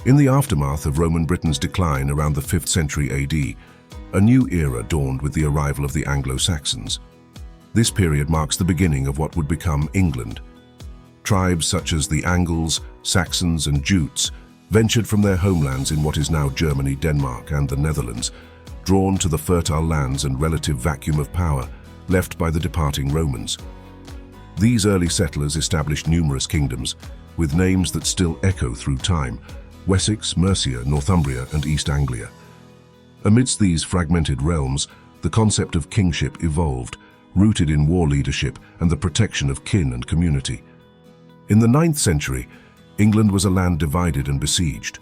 In the aftermath of Roman Britain's decline around the 5th century AD, a new era dawned with the arrival of the Anglo-Saxons. This period marks the beginning of what would become England. Tribes such as the Angles, Saxons, and Jutes ventured from their homelands in what is now Germany, Denmark, and the Netherlands, drawn to the fertile lands and relative vacuum of power left by the departing Romans. These early settlers established numerous kingdoms, with names that still echo through time: Wessex, Mercia, Northumbria, and East Anglia. Amidst these fragmented realms, the concept of kingship evolved, rooted in war leadership and the protection of kin and community. In the 9th century, England was a land divided and besieged.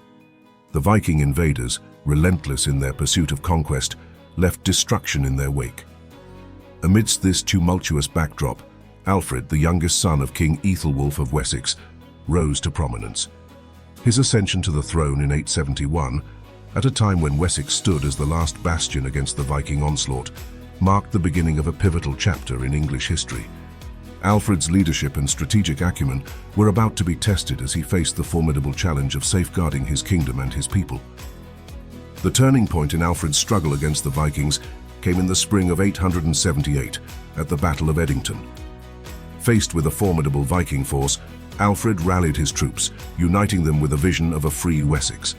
The Viking invaders, relentless in their pursuit of conquest, left destruction in their wake. Amidst this tumultuous backdrop, Alfred, the youngest son of King Ethelwulf of Wessex, rose to prominence. His ascension to the throne in 871, at a time when Wessex stood as the last bastion against the Viking onslaught, marked the beginning of a pivotal chapter in English history. Alfred's leadership and strategic acumen were about to be tested as he faced the formidable challenge of safeguarding his kingdom and his people. The turning point in Alfred's struggle against the Vikings came in the spring of 878 at the Battle of Edington. Faced with a formidable Viking force, Alfred rallied his troops, uniting them with a vision of a free Wessex.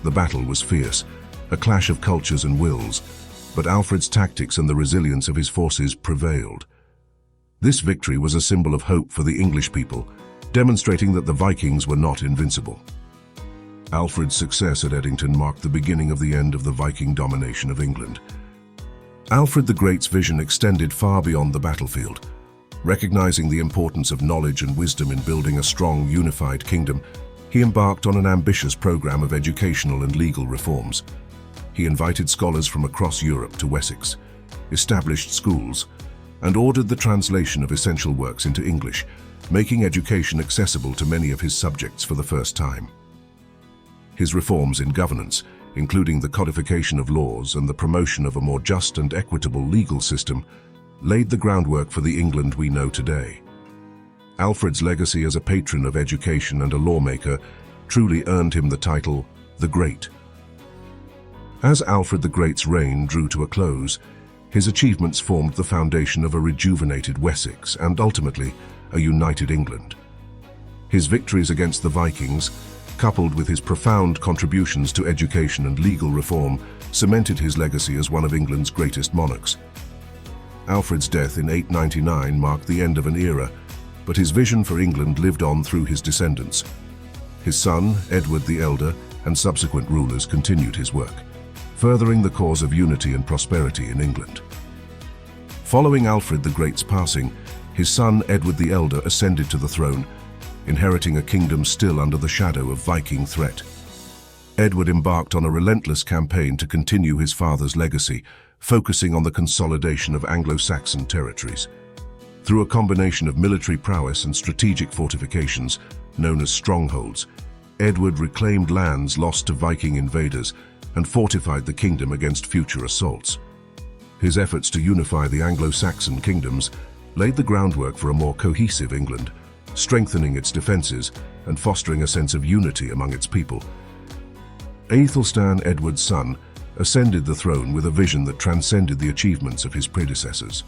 The battle was fierce, a clash of cultures and wills, but Alfred's tactics and the resilience of his forces prevailed. This victory was a symbol of hope for the English people, demonstrating that the Vikings were not invincible. Alfred's success at Edington marked the beginning of the end of the Viking domination of England. Alfred the Great's vision extended far beyond the battlefield. Recognizing the importance of knowledge and wisdom in building a strong, unified kingdom, he embarked on an ambitious program of educational and legal reforms. He invited scholars from across Europe to Wessex, established schools, and ordered the translation of essential works into English, making education accessible to many of his subjects for the first time. His reforms in governance, including the codification of laws and the promotion of a more just and equitable legal system, laid the groundwork for the England we know today. Alfred's legacy as a patron of education and a lawmaker truly earned him the title, the Great. As Alfred the Great's reign drew to a close, his achievements formed the foundation of a rejuvenated Wessex and, ultimately, a united England. His victories against the Vikings, coupled with his profound contributions to education and legal reform, cemented his legacy as one of England's greatest monarchs. Alfred's death in 899 marked the end of an era, but his vision for England lived on through his descendants. His son, Edward the Elder, and subsequent rulers continued his work, furthering the cause of unity and prosperity in England. Following Alfred the Great's passing, his son Edward the Elder ascended to the throne, inheriting a kingdom still under the shadow of Viking threat. Edward embarked on a relentless campaign to continue his father's legacy, focusing on the consolidation of Anglo-Saxon territories. Through a combination of military prowess and strategic fortifications, known as strongholds, Edward reclaimed lands lost to Viking invaders and fortified the kingdom against future assaults. His efforts to unify the Anglo-Saxon kingdoms laid the groundwork for a more cohesive England, strengthening its defenses and fostering a sense of unity among its people. Aethelstan, Edward's son, ascended the throne with a vision that transcended the achievements of his predecessors.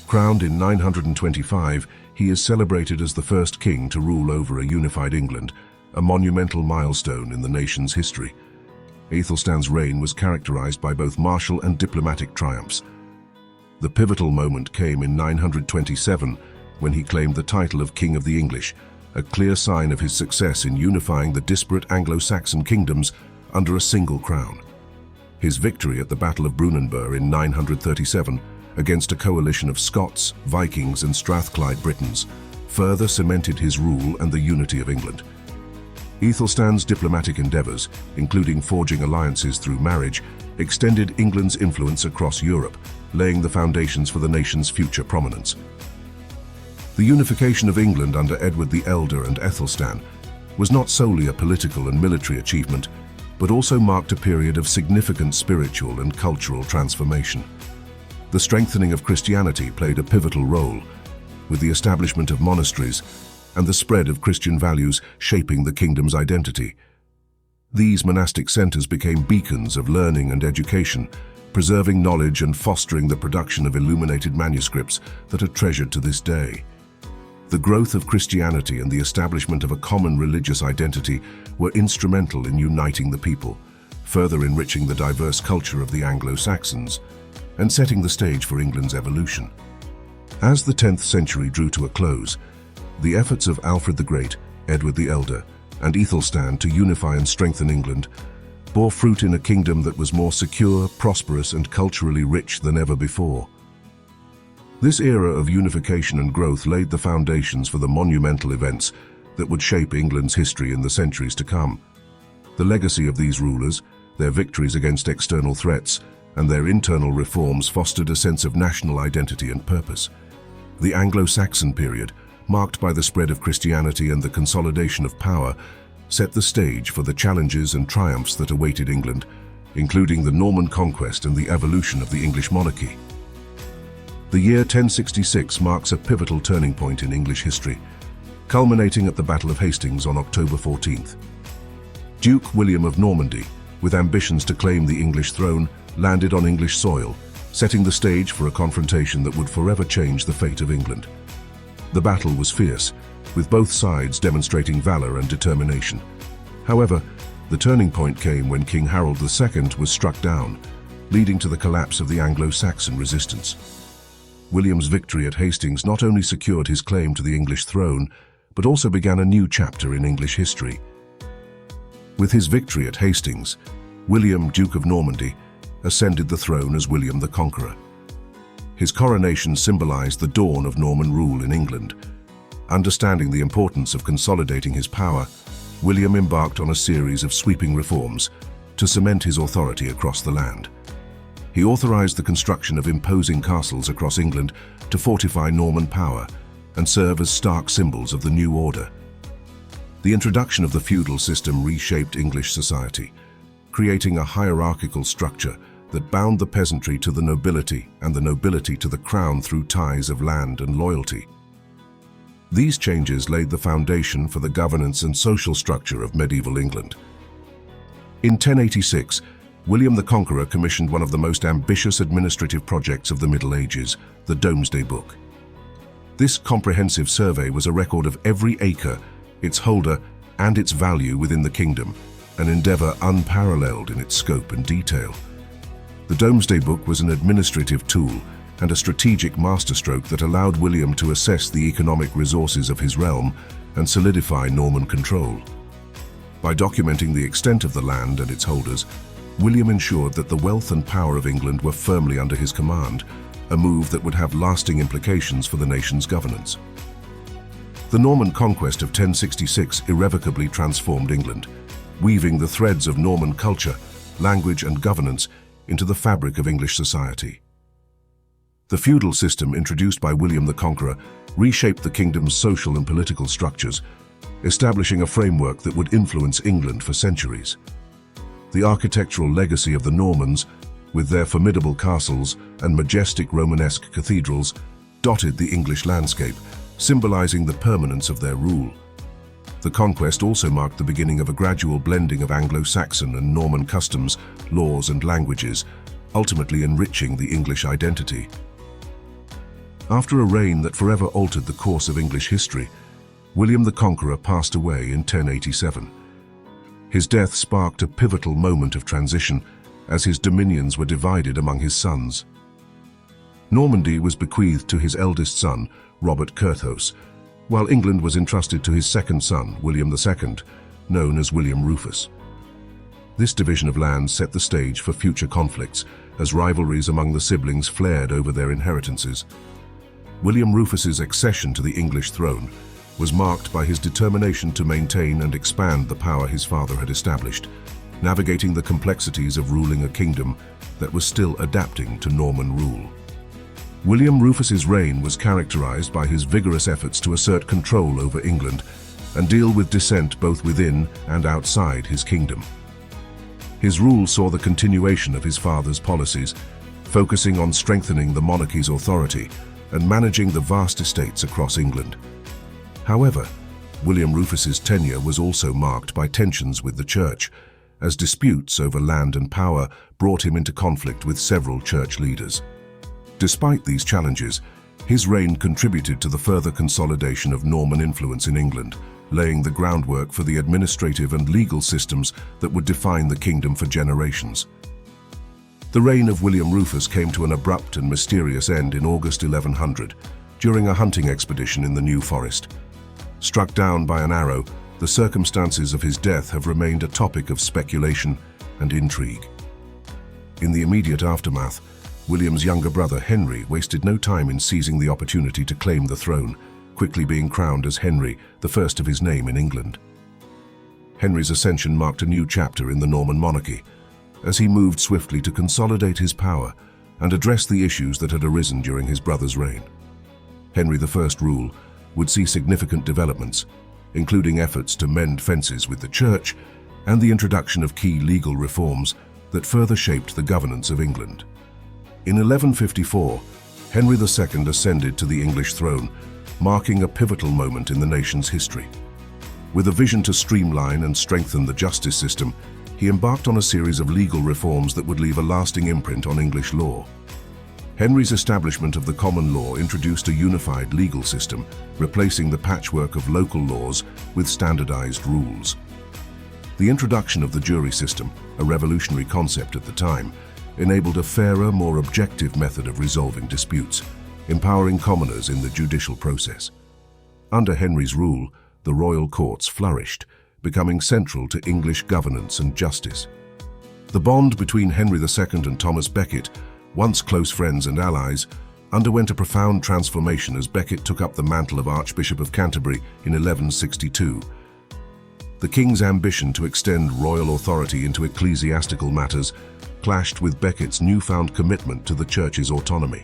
Crowned in 925, he is celebrated as the first king to rule over a unified England, a monumental milestone in the nation's history. Aethelstan's reign was characterized by both martial and diplomatic triumphs. The pivotal moment came in 927, when he claimed the title of King of the English, a clear sign of his success in unifying the disparate Anglo-Saxon kingdoms under a single crown. His victory at the Battle of Brunanburh in 937 against a coalition of Scots, Vikings, and Strathclyde Britons further cemented his rule and the unity of England. Aethelstan's diplomatic endeavors, including forging alliances through marriage, extended England's influence across Europe, laying the foundations for the nation's future prominence. The unification of England under Edward the Elder and Aethelstan was not solely a political and military achievement, but also marked a period of significant spiritual and cultural transformation. The strengthening of Christianity played a pivotal role, with the establishment of monasteries and the spread of Christian values shaping the kingdom's identity. These monastic centers became beacons of learning and education, preserving knowledge and fostering the production of illuminated manuscripts that are treasured to this day. The growth of Christianity and the establishment of a common religious identity were instrumental in uniting the people, further enriching the diverse culture of the Anglo-Saxons and setting the stage for England's evolution. As the 10th century drew to a close, the efforts of Alfred the Great, Edward the Elder, and Aethelstan to unify and strengthen England bore fruit in a kingdom that was more secure, prosperous, and culturally rich than ever before. This era of unification and growth laid the foundations for the monumental events that would shape England's history in the centuries to come. The legacy of these rulers, their victories against external threats, and their internal reforms fostered a sense of national identity and purpose. The Anglo-Saxon period, marked by the spread of Christianity and the consolidation of power, set the stage for the challenges and triumphs that awaited England, including the Norman conquest and the evolution of the English monarchy. The year 1066 marks a pivotal turning point in English history, culminating at the Battle of Hastings on October 14th. Duke William of Normandy, with ambitions to claim the English throne, landed on English soil, setting the stage for a confrontation that would forever change the fate of England. The battle was fierce, with both sides demonstrating valor and determination. However, the turning point came when King Harold II was struck down, leading to the collapse of the Anglo-Saxon resistance. William's victory at Hastings not only secured his claim to the English throne, but also began a new chapter in English history. With his victory at Hastings, William, Duke of Normandy, ascended the throne as William the Conqueror. His coronation symbolized the dawn of Norman rule in England. Understanding the importance of consolidating his power, William embarked on a series of sweeping reforms to cement his authority across the land. He authorized the construction of imposing castles across England to fortify Norman power and serve as stark symbols of the new order. The introduction of the feudal system reshaped English society, creating a hierarchical structure that bound the peasantry to the nobility and the nobility to the crown through ties of land and loyalty. These changes laid the foundation for the governance and social structure of medieval England. In 1086, William the Conqueror commissioned one of the most ambitious administrative projects of the Middle Ages, the Domesday Book. This comprehensive survey was a record of every acre, its holder, and its value within the kingdom, an endeavor unparalleled in its scope and detail. The Domesday Book was an administrative tool and a strategic masterstroke that allowed William to assess the economic resources of his realm and solidify Norman control. By documenting the extent of the land and its holders, William ensured that the wealth and power of England were firmly under his command, a move that would have lasting implications for the nation's governance. The Norman conquest of 1066 irrevocably transformed England, weaving the threads of Norman culture, language, and governance into the fabric of English society. The feudal system introduced by William the Conqueror reshaped the kingdom's social and political structures, establishing a framework that would influence England for centuries. The architectural legacy of the Normans, with their formidable castles and majestic Romanesque cathedrals, dotted the English landscape, symbolizing the permanence of their rule. The conquest also marked the beginning of a gradual blending of Anglo-Saxon and Norman customs, laws, and languages, ultimately enriching the English identity. After a reign that forever altered the course of English history, William the Conqueror passed away in 1087. His death sparked a pivotal moment of transition as his dominions were divided among his sons. Normandy was bequeathed to his eldest son, Robert Curthose, while England was entrusted to his second son, William II, known as William Rufus. This division of land set the stage for future conflicts as rivalries among the siblings flared over their inheritances. William Rufus's accession to the English throne was marked by his determination to maintain and expand the power his father had established, navigating the complexities of ruling a kingdom that was still adapting to Norman rule. William Rufus's reign was characterized by his vigorous efforts to assert control over England and deal with dissent both within and outside his kingdom. His rule saw the continuation of his father's policies, focusing on strengthening the monarchy's authority and managing the vast estates across England. However, William Rufus's tenure was also marked by tensions with the church, as disputes over land and power brought him into conflict with several church leaders. Despite these challenges, his reign contributed to the further consolidation of Norman influence in England, laying the groundwork for the administrative and legal systems that would define the kingdom for generations. The reign of William Rufus came to an abrupt and mysterious end in August 1100, during a hunting expedition in the New Forest. Struck down by an arrow, the circumstances of his death have remained a topic of speculation and intrigue. In the immediate aftermath, William's younger brother Henry wasted no time in seizing the opportunity to claim the throne, quickly being crowned as Henry, the first of his name in England. Henry's ascension marked a new chapter in the Norman monarchy, as he moved swiftly to consolidate his power and address the issues that had arisen during his brother's reign. Henry I's rule would see significant developments, including efforts to mend fences with the church and the introduction of key legal reforms that further shaped the governance of England. In 1154, Henry II ascended to the English throne, marking a pivotal moment in the nation's history. With a vision to streamline and strengthen the justice system, he embarked on a series of legal reforms that would leave a lasting imprint on English law. Henry's establishment of the common law introduced a unified legal system, replacing the patchwork of local laws with standardized rules. The introduction of the jury system, a revolutionary concept at the time, enabled a fairer, more objective method of resolving disputes, empowering commoners in the judicial process. Under Henry's rule, the royal courts flourished, becoming central to English governance and justice. The bond between Henry II and Thomas Becket, once close friends and allies, underwent a profound transformation as Becket took up the mantle of Archbishop of Canterbury in 1162. The king's ambition to extend royal authority into ecclesiastical matters clashed with Becket's newfound commitment to the church's autonomy.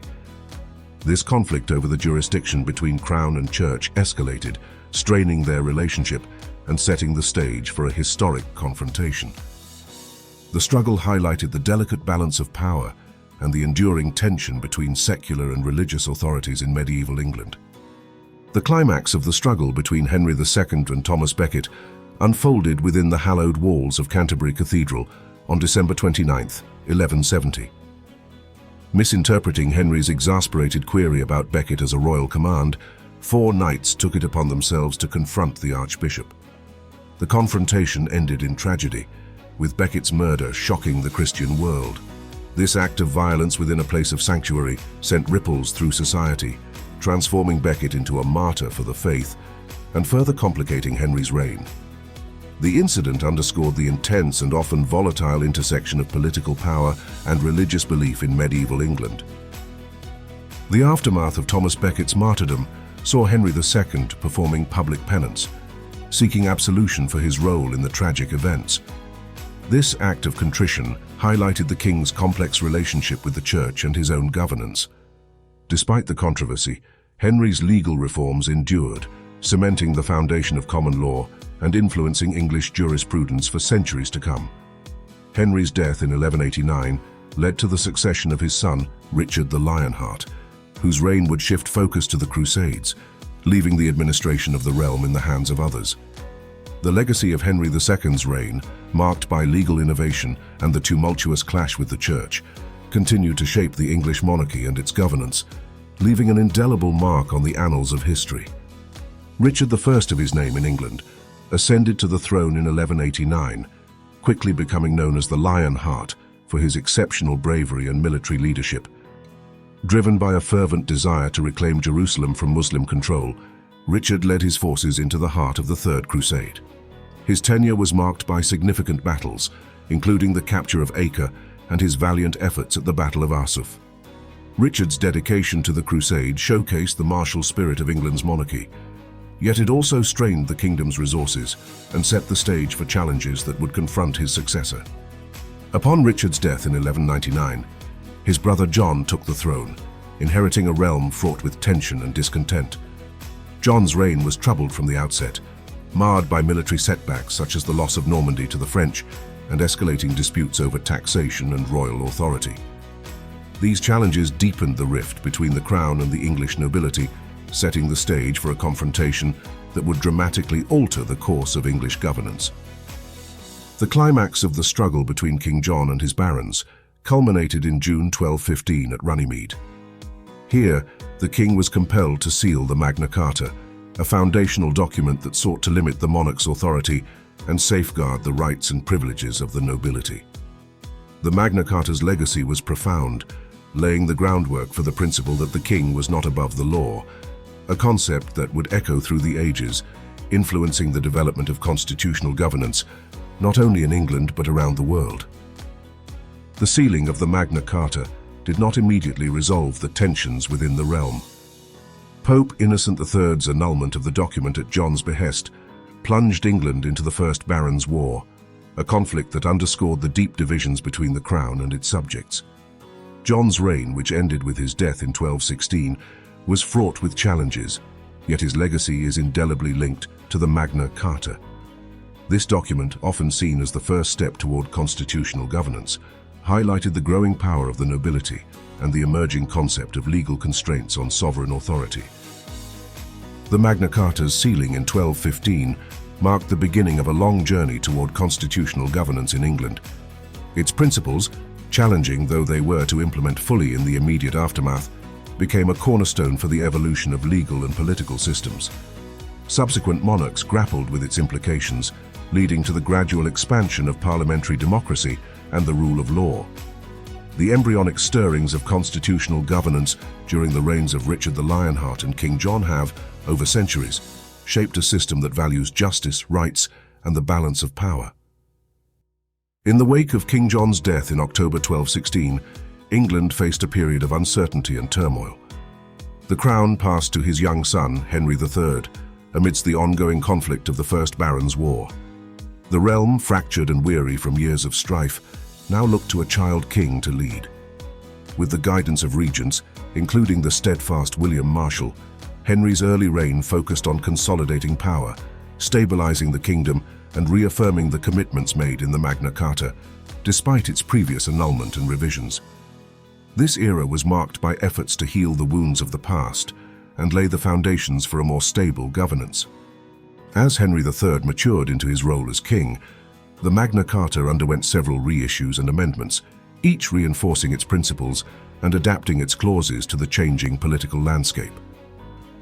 This conflict over the jurisdiction between crown and church escalated, straining their relationship and setting the stage for a historic confrontation. The struggle highlighted the delicate balance of power and the enduring tension between secular and religious authorities in medieval England. The climax of the struggle between Henry II and Thomas Becket unfolded within the hallowed walls of Canterbury Cathedral on December 29, 1170. Misinterpreting Henry's exasperated query about Becket as a royal command, 4 knights took it upon themselves to confront the archbishop. The confrontation ended in tragedy, with Becket's murder shocking the Christian world. This act of violence within a place of sanctuary sent ripples through society, transforming Becket into a martyr for the faith and further complicating Henry's reign. The incident underscored the intense and often volatile intersection of political power and religious belief in medieval England. The aftermath of Thomas Becket's martyrdom saw Henry II performing public penance, seeking absolution for his role in the tragic events. This act of contrition highlighted the king's complex relationship with the church and his own governance. Despite the controversy, Henry's legal reforms endured, cementing the foundation of common law and influencing English jurisprudence for centuries to come. Henry's death in 1189 led to the succession of his son, Richard the Lionheart, whose reign would shift focus to the Crusades, leaving the administration of the realm in the hands of others. The legacy of Henry II's reign, marked by legal innovation and the tumultuous clash with the church, continued to shape the English monarchy and its governance, leaving an indelible mark on the annals of history. Richard I of his name in England ascended to the throne in 1189, quickly becoming known as the Lionheart for his exceptional bravery and military leadership. Driven by a fervent desire to reclaim Jerusalem from Muslim control, Richard led his forces into the heart of the Third Crusade. His tenure was marked by significant battles, including the capture of Acre and his valiant efforts at the Battle of Arsuf. Richard's dedication to the crusade showcased the martial spirit of England's monarchy, yet it also strained the kingdom's resources and set the stage for challenges that would confront his successor. Upon Richard's death in 1199, his brother John took the throne, inheriting a realm fraught with tension and discontent. John's reign was troubled from the outset, marred by military setbacks such as the loss of Normandy to the French and escalating disputes over taxation and royal authority. These challenges deepened the rift between the crown and the English nobility, setting the stage for a confrontation that would dramatically alter the course of English governance. The climax of the struggle between King John and his barons culminated in June 1215 at Runnymede. Here, the king was compelled to seal the Magna Carta, a foundational document that sought to limit the monarch's authority and safeguard the rights and privileges of the nobility. The Magna Carta's legacy was profound, laying the groundwork for the principle that the king was not above the law, a concept that would echo through the ages, influencing the development of constitutional governance, not only in England but around the world. The sealing of the Magna Carta did not immediately resolve the tensions within the realm. Pope Innocent III's annulment of the document at John's behest plunged England into the First Barons' War, a conflict that underscored the deep divisions between the crown and its subjects. John's reign, which ended with his death in 1216, was fraught with challenges, yet his legacy is indelibly linked to the Magna Carta. This document, often seen as the first step toward constitutional governance, highlighted the growing power of the nobility and the emerging concept of legal constraints on sovereign authority. The Magna Carta's sealing in 1215 marked the beginning of a long journey toward constitutional governance in England. Its principles, challenging though they were to implement fully in the immediate aftermath, became a cornerstone for the evolution of legal and political systems. Subsequent monarchs grappled with its implications, leading to the gradual expansion of parliamentary democracy and the rule of law. The embryonic stirrings of constitutional governance during the reigns of Richard the Lionheart and King John have, over centuries, shaped a system that values justice, rights, and the balance of power. In the wake of King John's death in October 1216, England faced a period of uncertainty and turmoil. The crown passed to his young son, Henry III, amidst the ongoing conflict of the First Barons' War. The realm, fractured and weary from years of strife, now looked to a child king to lead. With the guidance of regents, including the steadfast William Marshal, Henry's early reign focused on consolidating power, stabilizing the kingdom, and reaffirming the commitments made in the Magna Carta, despite its previous annulment and revisions. This era was marked by efforts to heal the wounds of the past and lay the foundations for a more stable governance. As Henry III matured into his role as king, the Magna Carta underwent several reissues and amendments, each reinforcing its principles and adapting its clauses to the changing political landscape.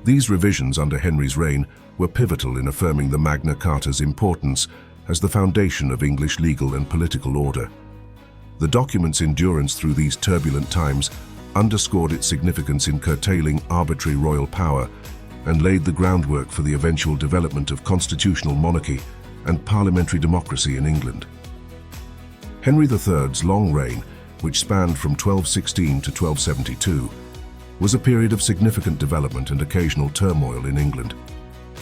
These revisions under Henry's reign were pivotal in affirming the Magna Carta's importance as the foundation of English legal and political order. The document's endurance through these turbulent times underscored its significance in curtailing arbitrary royal power and laid the groundwork for the eventual development of constitutional monarchy and parliamentary democracy in England. Henry III's long reign, which spanned from 1216 to 1272, was a period of significant development and occasional turmoil in England.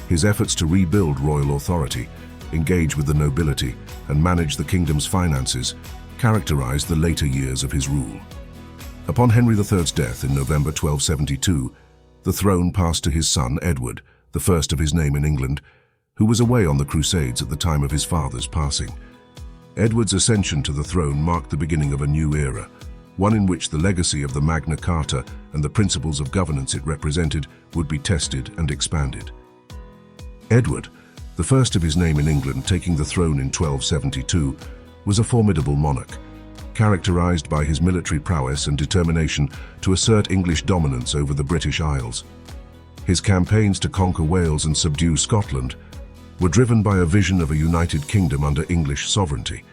His efforts to rebuild royal authority, engage with the nobility, and manage the kingdom's finances characterized the later years of his rule. Upon Henry III's death in November 1272, the throne passed to his son Edward, the first of his name in England, who was away on the Crusades at the time of his father's passing. Edward's ascension to the throne marked the beginning of a new era, one in which the legacy of the Magna Carta and the principles of governance it represented would be tested and expanded. Edward, the first of his name in England taking the throne in 1272, was a formidable monarch, characterized by his military prowess and determination to assert English dominance over the British Isles. His campaigns to conquer Wales and subdue Scotland were driven by a vision of a united kingdom under English sovereignty.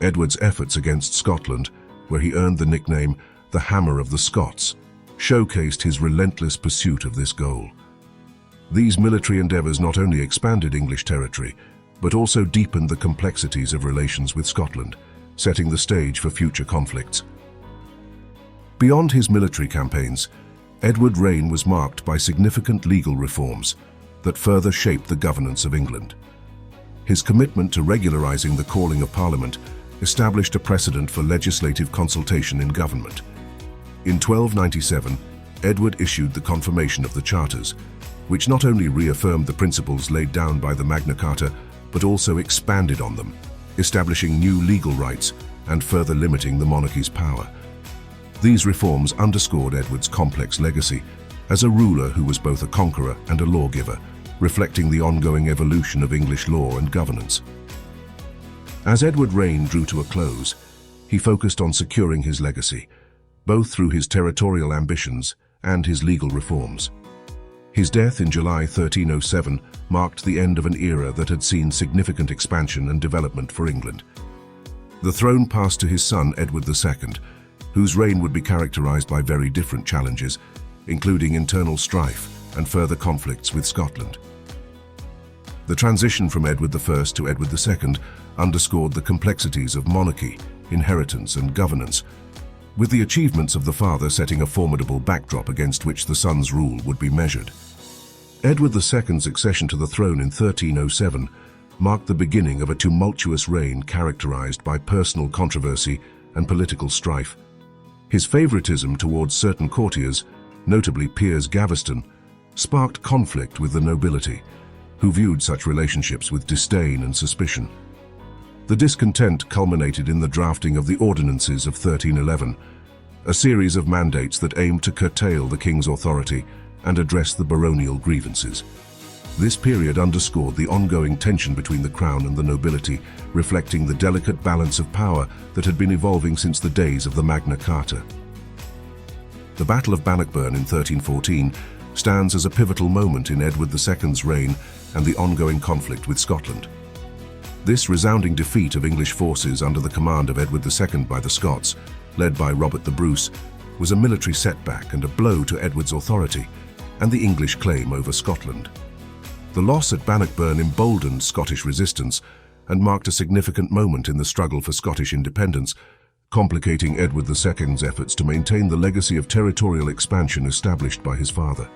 Edward's efforts against Scotland, where he earned the nickname the Hammer of the Scots, showcased his relentless pursuit of this goal. These military endeavors not only expanded English territory, but also deepened the complexities of relations with Scotland, setting the stage for future conflicts. Beyond his military campaigns, Edward's reign was marked by significant legal reforms that further shaped the governance of England. His commitment to regularizing the calling of Parliament established a precedent for legislative consultation in government. In 1297, Edward issued the Confirmation of the Charters, which not only reaffirmed the principles laid down by the Magna Carta, but also expanded on them, establishing new legal rights and further limiting the monarchy's power. These reforms underscored Edward's complex legacy as a ruler who was both a conqueror and a lawgiver, reflecting the ongoing evolution of English law and governance. As Edward's reign drew to a close, he focused on securing his legacy, both through his territorial ambitions and his legal reforms. His death in July 1307 marked the end of an era that had seen significant expansion and development for England. The throne passed to his son Edward II, whose reign would be characterized by very different challenges, including internal strife and further conflicts with Scotland. The transition from Edward I to Edward II underscored the complexities of monarchy, inheritance and governance, with the achievements of the father setting a formidable backdrop against which the son's rule would be measured. Edward II's accession to the throne in 1307 marked the beginning of a tumultuous reign characterized by personal controversy and political strife. His favoritism towards certain courtiers, notably Piers Gaveston, sparked conflict with the nobility, who viewed such relationships with disdain and suspicion. The discontent culminated in the drafting of the Ordinances of 1311, a series of mandates that aimed to curtail the king's authority and address the baronial grievances. This period underscored the ongoing tension between the crown and the nobility, reflecting the delicate balance of power that had been evolving since the days of the Magna Carta. The Battle of Bannockburn in 1314 stands as a pivotal moment in Edward II's reign and the ongoing conflict with Scotland. This resounding defeat of English forces under the command of Edward II by the Scots, led by Robert the Bruce, was a military setback and a blow to Edward's authority and the English claim over Scotland. The loss at Bannockburn emboldened Scottish resistance and marked a significant moment in the struggle for Scottish independence, complicating Edward II's efforts to maintain the legacy of territorial expansion established by his father.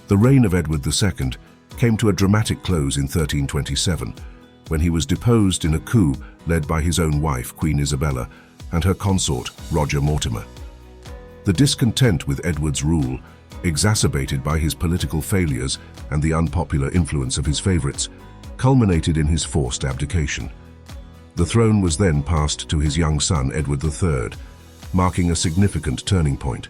The reign of Edward II came to a dramatic close in 1327, when he was deposed in a coup led by his own wife, Queen Isabella, and her consort, Roger Mortimer. The discontent with Edward's rule, exacerbated by his political failures and the unpopular influence of his favorites, culminated in his forced abdication. The throne was then passed to his young son, Edward III, marking a significant turning point.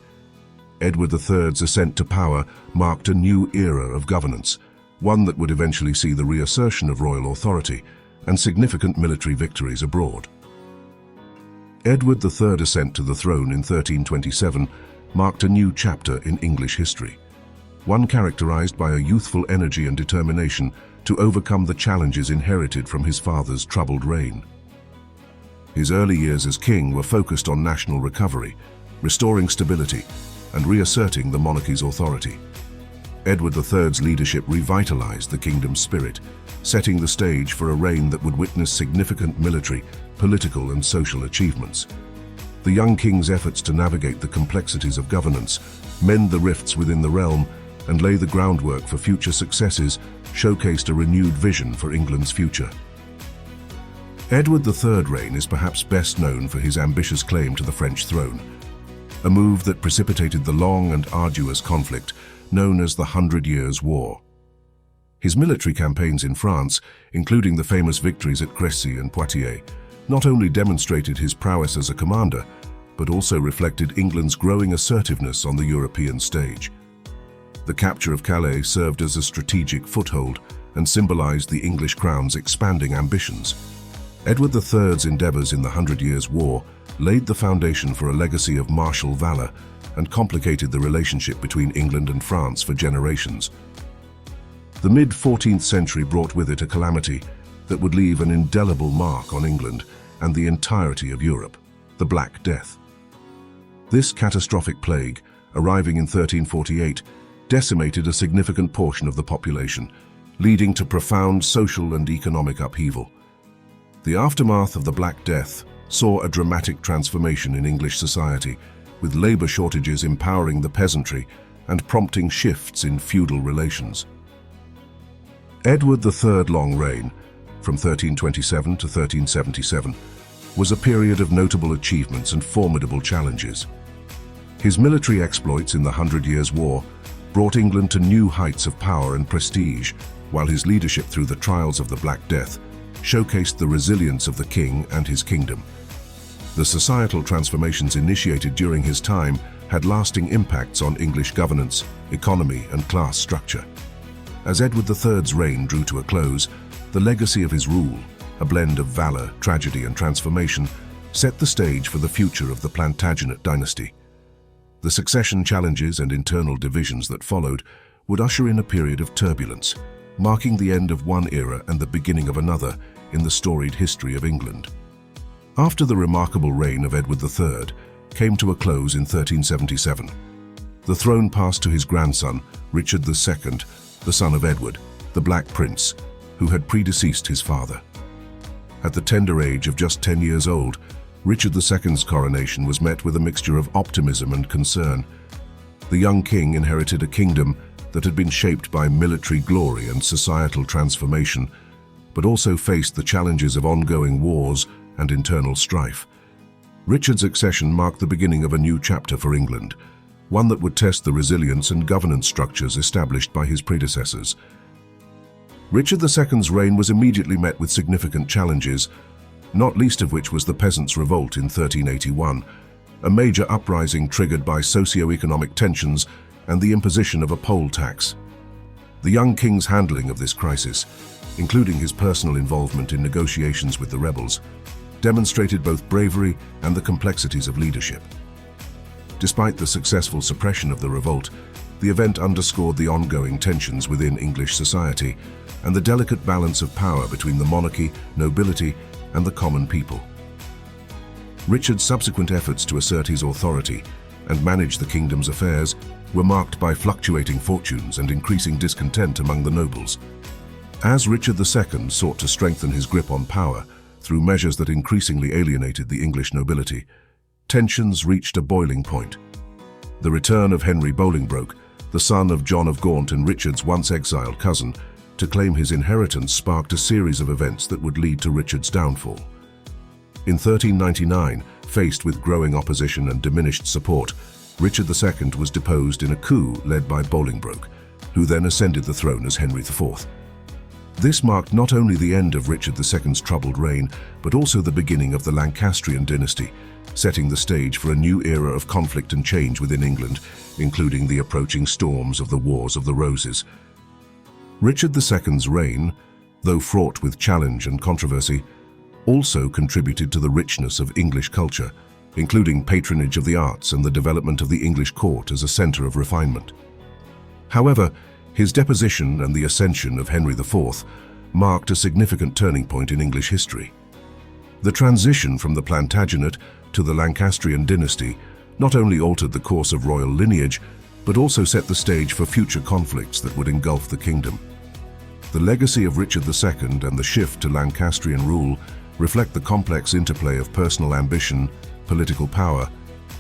Edward III's ascent to power marked a new era of governance, one that would eventually see the reassertion of royal authority and significant military victories abroad. Edward III's ascent to the throne in 1327 marked a new chapter in English history, one characterized by a youthful energy and determination to overcome the challenges inherited from his father's troubled reign. His early years as king were focused on national recovery, restoring stability, and reasserting the monarchy's authority. Edward III's leadership revitalized the kingdom's spirit, setting the stage for a reign that would witness significant military, political, and social achievements. The young king's efforts to navigate the complexities of governance, mend the rifts within the realm, and lay the groundwork for future successes showcased a renewed vision for England's future. Edward III's reign is perhaps best known for his ambitious claim to the French throne, a move that precipitated the long and arduous conflict known as the 100 Years' War. His military campaigns in France, including the famous victories at Crécy and Poitiers, not only demonstrated his prowess as a commander, but also reflected England's growing assertiveness on the European stage. The capture of Calais served as a strategic foothold and symbolized the English crown's expanding ambitions. Edward III's endeavors in the 100 Years' War laid the foundation for a legacy of martial valor and complicated the relationship between England and France for generations. The mid-14th century brought with it a calamity that would leave an indelible mark on England and the entirety of Europe, the Black Death. This catastrophic plague, arriving in 1348, decimated a significant portion of the population, leading to profound social and economic upheaval. The aftermath of the Black Death saw a dramatic transformation in English society, with labor shortages empowering the peasantry and prompting shifts in feudal relations. Edward III's long reign, from 1327 to 1377, was a period of notable achievements and formidable challenges. His military exploits in the 100 Years' War brought England to new heights of power and prestige, while his leadership through the trials of the Black Death showcased the resilience of the king and his kingdom. The societal transformations initiated during his time had lasting impacts on English governance, economy, and class structure. As Edward III's reign drew to a close, the legacy of his rule, a blend of valor, tragedy, and transformation, set the stage for the future of the Plantagenet dynasty. The succession challenges and internal divisions that followed would usher in a period of turbulence, marking the end of one era and the beginning of another in the storied history of England. After the remarkable reign of Edward III came to a close in 1377, the throne passed to his grandson, Richard II, the son of Edward, the Black Prince, who had predeceased his father. At the tender age of just 10 years old, Richard II's coronation was met with a mixture of optimism and concern. The young king inherited a kingdom that had been shaped by military glory and societal transformation, but also faced the challenges of ongoing wars and internal strife. Richard's accession marked the beginning of a new chapter for England, one that would test the resilience and governance structures established by his predecessors. Richard II's reign was immediately met with significant challenges, not least of which was the Peasants' Revolt in 1381, a major uprising triggered by socio-economic tensions and the imposition of a poll tax. The young king's handling of this crisis, including his personal involvement in negotiations with the rebels, demonstrated both bravery and the complexities of leadership. Despite the successful suppression of the revolt, the event underscored the ongoing tensions within English society and the delicate balance of power between the monarchy, nobility, and the common people. Richard's subsequent efforts to assert his authority and manage the kingdom's affairs were marked by fluctuating fortunes and increasing discontent among the nobles. As Richard II sought to strengthen his grip on power through measures that increasingly alienated the English nobility, tensions reached a boiling point. The return of Henry Bolingbroke, the son of John of Gaunt and Richard's once exiled cousin, to claim his inheritance sparked a series of events that would lead to Richard's downfall. In 1399, faced with growing opposition and diminished support, Richard II was deposed in a coup led by Bolingbroke, who then ascended the throne as Henry IV. This marked not only the end of Richard II's troubled reign, but also the beginning of the Lancastrian dynasty, setting the stage for a new era of conflict and change within England, including the approaching storms of the Wars of the Roses. Richard II's reign, though fraught with challenge and controversy, also contributed to the richness of English culture, including patronage of the arts and the development of the English court as a centre of refinement. However, his deposition and the ascension of Henry IV marked a significant turning point in English history. The transition from the Plantagenet to the Lancastrian dynasty not only altered the course of royal lineage, but also set the stage for future conflicts that would engulf the kingdom. The legacy of Richard II and the shift to Lancastrian rule reflect the complex interplay of personal ambition, political power,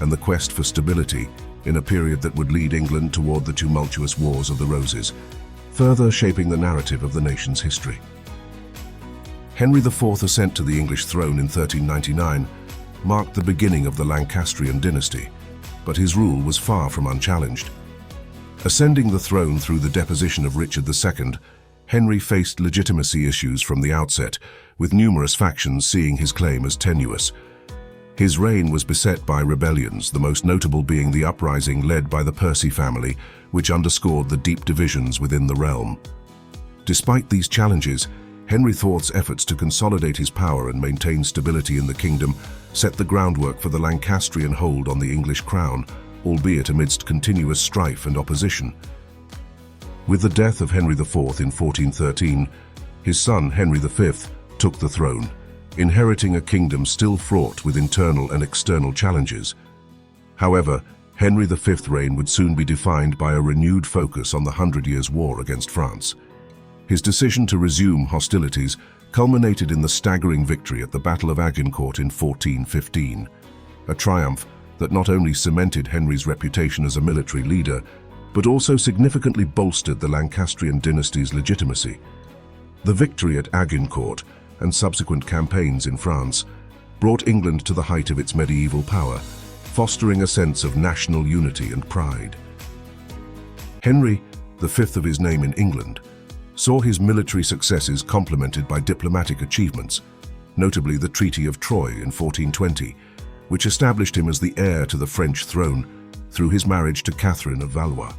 and the quest for stability in a period that would lead England toward the tumultuous Wars of the Roses, further shaping the narrative of the nation's history. Henry IV's ascent to the English throne in 1399 marked the beginning of the Lancastrian dynasty, but his rule was far from unchallenged. Ascending the throne through the deposition of Richard II, Henry faced legitimacy issues from the outset, with numerous factions seeing his claim as tenuous. His reign was beset by rebellions, the most notable being the uprising led by the Percy family, which underscored the deep divisions within the realm. Despite these challenges, Henry IV's efforts to consolidate his power and maintain stability in the kingdom set the groundwork for the Lancastrian hold on the English crown, albeit amidst continuous strife and opposition. With the death of Henry IV in 1413, his son Henry V took the throne, inheriting a kingdom still fraught with internal and external challenges. However, Henry V's reign would soon be defined by a renewed focus on the 100 Years' War against France. His decision to resume hostilities culminated in the staggering victory at the Battle of Agincourt in 1415, a triumph that not only cemented Henry's reputation as a military leader, but also significantly bolstered the Lancastrian dynasty's legitimacy. The victory at Agincourt and subsequent campaigns in France brought England to the height of its medieval power, fostering a sense of national unity and pride. Henry, the fifth of his name in England, saw his military successes complemented by diplomatic achievements, notably the Treaty of Troyes in 1420, which established him as the heir to the French throne through his marriage to Catherine of Valois.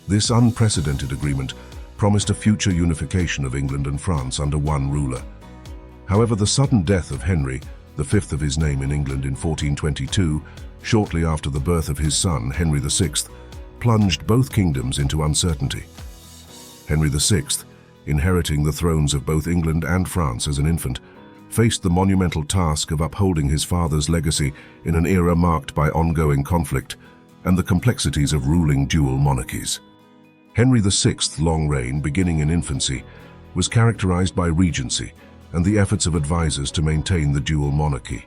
This unprecedented agreement promised a future unification of England and France under one ruler. However, the sudden death of Henry, the fifth of his name in England in 1422, shortly after the birth of his son, Henry VI, plunged both kingdoms into uncertainty. Henry VI, inheriting the thrones of both England and France as an infant, faced the monumental task of upholding his father's legacy in an era marked by ongoing conflict and the complexities of ruling dual monarchies. Henry VI's long reign, beginning in infancy, was characterized by regency and the efforts of advisors to maintain the dual monarchy.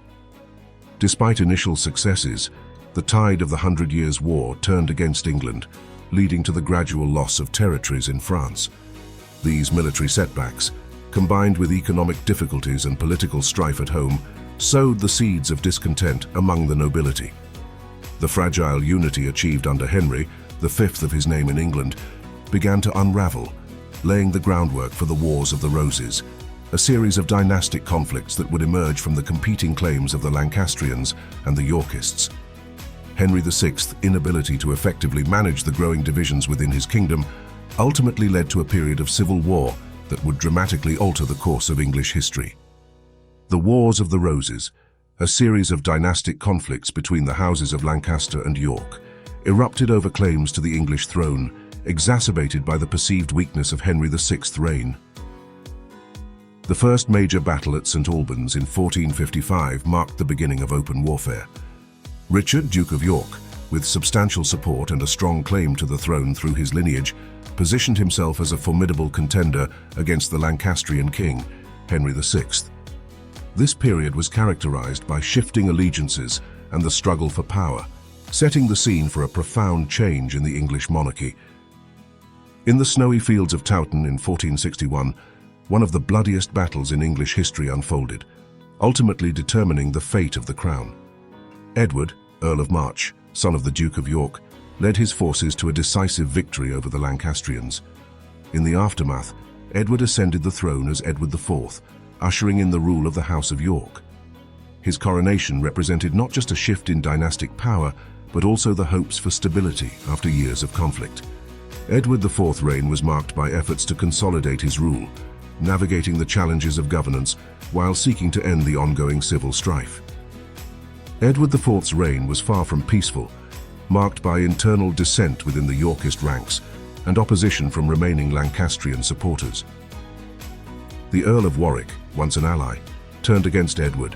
Despite initial successes, the tide of the Hundred Years' War turned against England, leading to the gradual loss of territories in France. These military setbacks, combined with economic difficulties and political strife at home, sowed the seeds of discontent among the nobility. The fragile unity achieved under Henry, the fifth of his name in England, began to unravel, laying the groundwork for the Wars of the Roses, a series of dynastic conflicts that would emerge from the competing claims of the Lancastrians and the Yorkists. Henry VI's inability to effectively manage the growing divisions within his kingdom ultimately led to a period of civil war that would dramatically alter the course of English history. The Wars of the Roses, a series of dynastic conflicts between the houses of Lancaster and York, erupted over claims to the English throne, exacerbated by the perceived weakness of Henry VI's reign. The first major battle at St. Albans in 1455 marked the beginning of open warfare. Richard, Duke of York, with substantial support and a strong claim to the throne through his lineage, positioned himself as a formidable contender against the Lancastrian king, Henry VI. This period was characterized by shifting allegiances and the struggle for power, setting the scene for a profound change in the English monarchy. In the snowy fields of Towton in 1461, one of the bloodiest battles in English history unfolded, ultimately determining the fate of the crown. Edward, Earl of March, son of the Duke of York, led his forces to a decisive victory over the Lancastrians. In the aftermath, Edward ascended the throne as Edward IV, ushering in the rule of the House of York. His coronation represented not just a shift in dynastic power, but also the hopes for stability after years of conflict. Edward IV's reign was marked by efforts to consolidate his rule, navigating the challenges of governance while seeking to end the ongoing civil strife. Edward IV's reign was far from peaceful, marked by internal dissent within the Yorkist ranks and opposition from remaining Lancastrian supporters. The Earl of Warwick, once an ally, turned against Edward,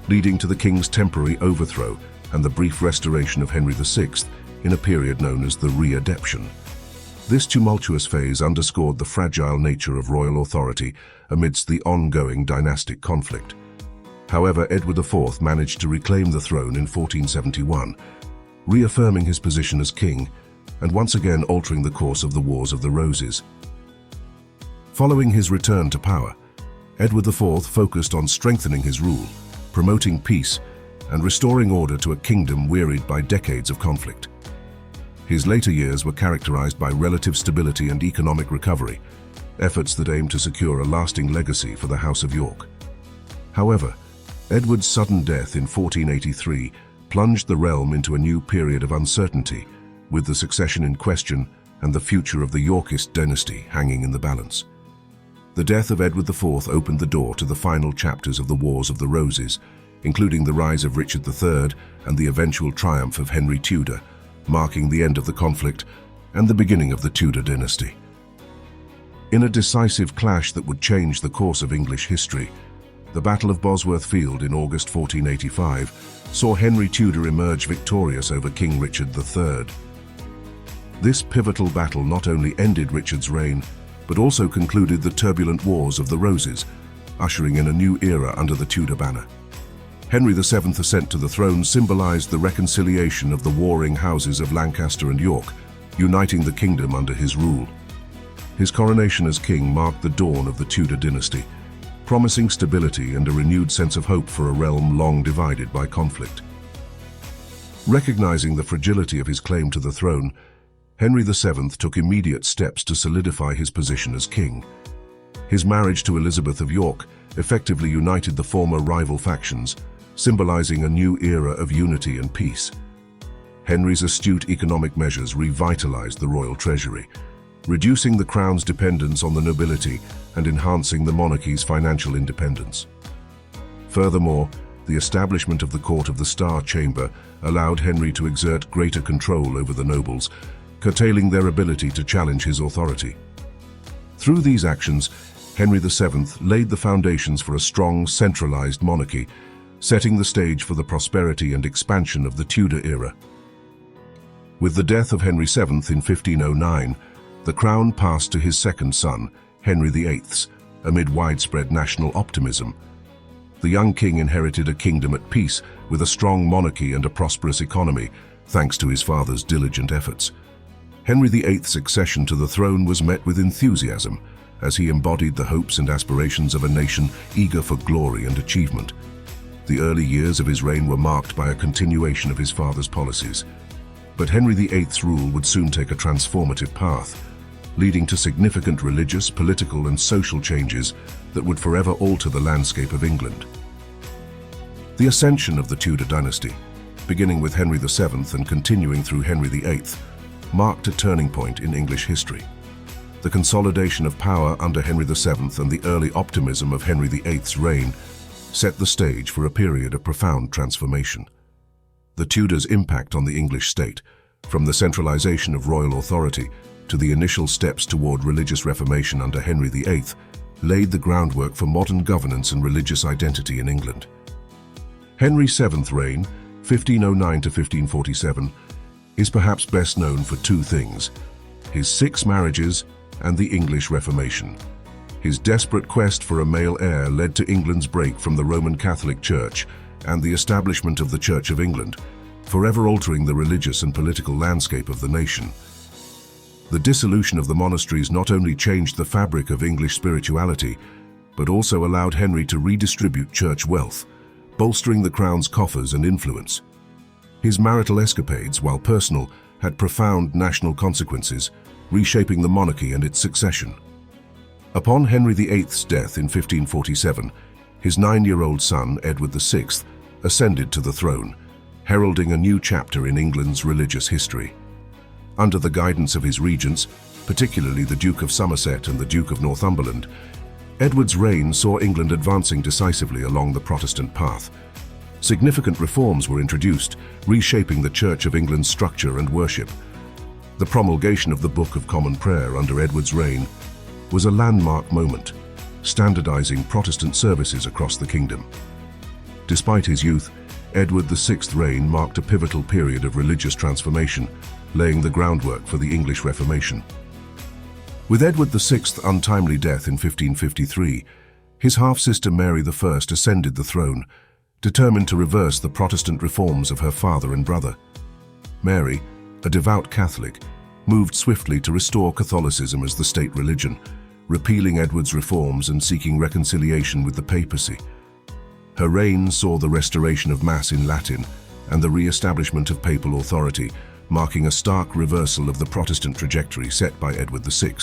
leading to the king's temporary overthrow and the brief restoration of Henry VI in a period known as the Readeption. This tumultuous phase underscored the fragile nature of royal authority amidst the ongoing dynastic conflict. However, Edward IV managed to reclaim the throne in 1471, reaffirming his position as king and once again altering the course of the Wars of the Roses. Following his return to power, Edward IV focused on strengthening his rule, promoting peace, and restoring order to a kingdom wearied by decades of conflict. His later years were characterized by relative stability and economic recovery, efforts that aimed to secure a lasting legacy for the House of York. However, Edward's sudden death in 1483 plunged the realm into a new period of uncertainty, with the succession in question and the future of the Yorkist dynasty hanging in the balance. The death of Edward IV opened the door to the final chapters of the Wars of the Roses, including the rise of Richard III and the eventual triumph of Henry Tudor, marking the end of the conflict and the beginning of the Tudor dynasty. In a decisive clash that would change the course of English history, the Battle of Bosworth Field in August 1485 saw Henry Tudor emerge victorious over King Richard III. This pivotal battle not only ended Richard's reign, but also concluded the turbulent Wars of the Roses, ushering in a new era under the Tudor banner. Henry VII's ascent to the throne symbolized the reconciliation of the warring houses of Lancaster and York, uniting the kingdom under his rule. His coronation as king marked the dawn of the Tudor dynasty, promising stability and a renewed sense of hope for a realm long divided by conflict. Recognizing the fragility of his claim to the throne, Henry VII took immediate steps to solidify his position as king. His marriage to Elizabeth of York effectively united the former rival factions, symbolizing a new era of unity and peace. Henry's astute economic measures revitalized the royal treasury, reducing the crown's dependence on the nobility and enhancing the monarchy's financial independence. Furthermore, the establishment of the Court of the Star Chamber allowed Henry to exert greater control over the nobles, curtailing their ability to challenge his authority. Through these actions, Henry VII laid the foundations for a strong, centralized monarchy, setting the stage for the prosperity and expansion of the Tudor era. With the death of Henry VII in 1509, the crown passed to his second son, Henry VIII, amid widespread national optimism. The young king inherited a kingdom at peace, with a strong monarchy and a prosperous economy, thanks to his father's diligent efforts. Henry VIII's accession to the throne was met with enthusiasm, as he embodied the hopes and aspirations of a nation eager for glory and achievement. The early years of his reign were marked by a continuation of his father's policies. But Henry VIII's rule would soon take a transformative path, leading to significant religious, political, and social changes that would forever alter the landscape of England. The ascension of the Tudor dynasty, beginning with Henry VII and continuing through Henry VIII, marked a turning point in English history. The consolidation of power under Henry VII and the early optimism of Henry VIII's reign set the stage for a period of profound transformation. The Tudors' impact on the English state, from the centralization of royal authority to the initial steps toward religious reformation under Henry VIII, laid the groundwork for modern governance and religious identity in England. Henry VII's reign, 1509 to 1547, is perhaps best known for two things: his 6 marriages and the English Reformation. His desperate quest for a male heir led to England's break from the Roman Catholic Church and the establishment of the Church of England, forever altering the religious and political landscape of the nation. The dissolution of the monasteries not only changed the fabric of English spirituality, but also allowed Henry to redistribute church wealth, bolstering the crown's coffers and influence. His marital escapades, while personal, had profound national consequences, reshaping the monarchy and its succession. Upon Henry VIII's death in 1547, his 9-year-old son, Edward VI, ascended to the throne, heralding a new chapter in England's religious history. Under the guidance of his regents, particularly the Duke of Somerset and the Duke of Northumberland, Edward's reign saw England advancing decisively along the Protestant path. Significant reforms were introduced, reshaping the Church of England's structure and worship. The promulgation of the Book of Common Prayer under Edward's reign was a landmark moment, standardizing Protestant services across the kingdom. Despite his youth, Edward VI's reign marked a pivotal period of religious transformation, laying the groundwork for the English Reformation. With Edward VI's untimely death in 1553, his half-sister Mary I ascended the throne, determined to reverse the Protestant reforms of her father and brother. Mary, a devout Catholic, moved swiftly to restore Catholicism as the state religion, repealing Edward's reforms and seeking reconciliation with the papacy. Her reign saw the restoration of Mass in Latin and the re-establishment of papal authority, marking a stark reversal of the Protestant trajectory set by Edward VI.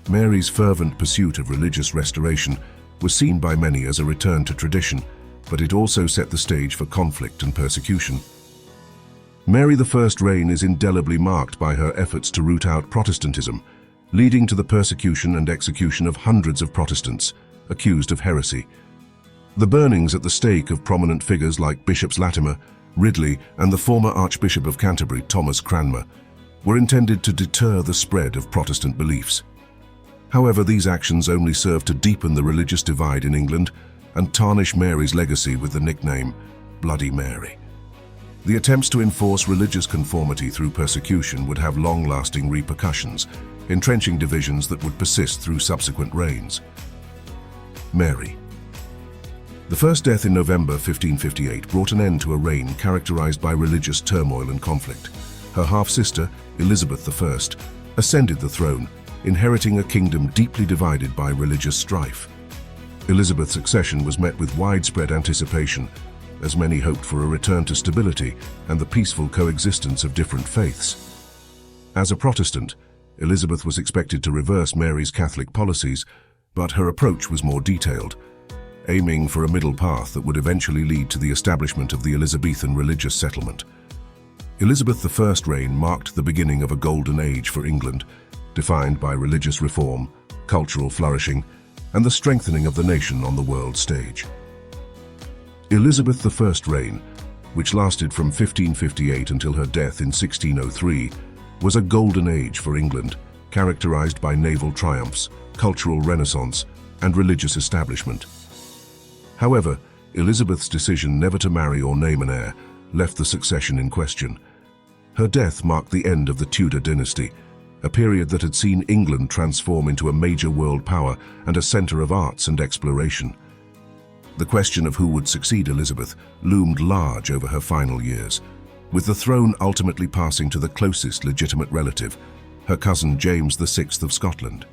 Mary's fervent pursuit of religious restoration was seen by many as a return to tradition, but it also set the stage for conflict and persecution. Mary I's reign is indelibly marked by her efforts to root out Protestantism, leading to the persecution and execution of hundreds of Protestants accused of heresy. The burnings at the stake of prominent figures like Bishops Latimer, Ridley, and the former Archbishop of Canterbury, Thomas Cranmer, were intended to deter the spread of Protestant beliefs. However, these actions only served to deepen the religious divide in England and tarnish Mary's legacy with the nickname Bloody Mary. The attempts to enforce religious conformity through persecution would have long-lasting repercussions, entrenching divisions that would persist through subsequent reigns. Mary. The first death in November 1558 brought an end to a reign characterized by religious turmoil and conflict. Her half-sister, Elizabeth I, ascended the throne, inheriting a kingdom deeply divided by religious strife. Elizabeth's accession was met with widespread anticipation, as many hoped for a return to stability and the peaceful coexistence of different faiths. As a Protestant, Elizabeth was expected to reverse Mary's Catholic policies, but her approach was more detailed, aiming for a middle path that would eventually lead to the establishment of the Elizabethan religious settlement. Elizabeth I's reign marked the beginning of a golden age for England, defined by religious reform, cultural flourishing, and the strengthening of the nation on the world stage. Elizabeth I's reign, which lasted from 1558 until her death in 1603, was a golden age for England, characterized by naval triumphs, cultural renaissance, and religious establishment. However, Elizabeth's decision never to marry or name an heir left the succession in question. Her death marked the end of the Tudor dynasty, a period that had seen England transform into a major world power and a center of arts and exploration. The question of who would succeed Elizabeth loomed large over her final years, with the throne ultimately passing to the closest legitimate relative, her cousin James VI of Scotland.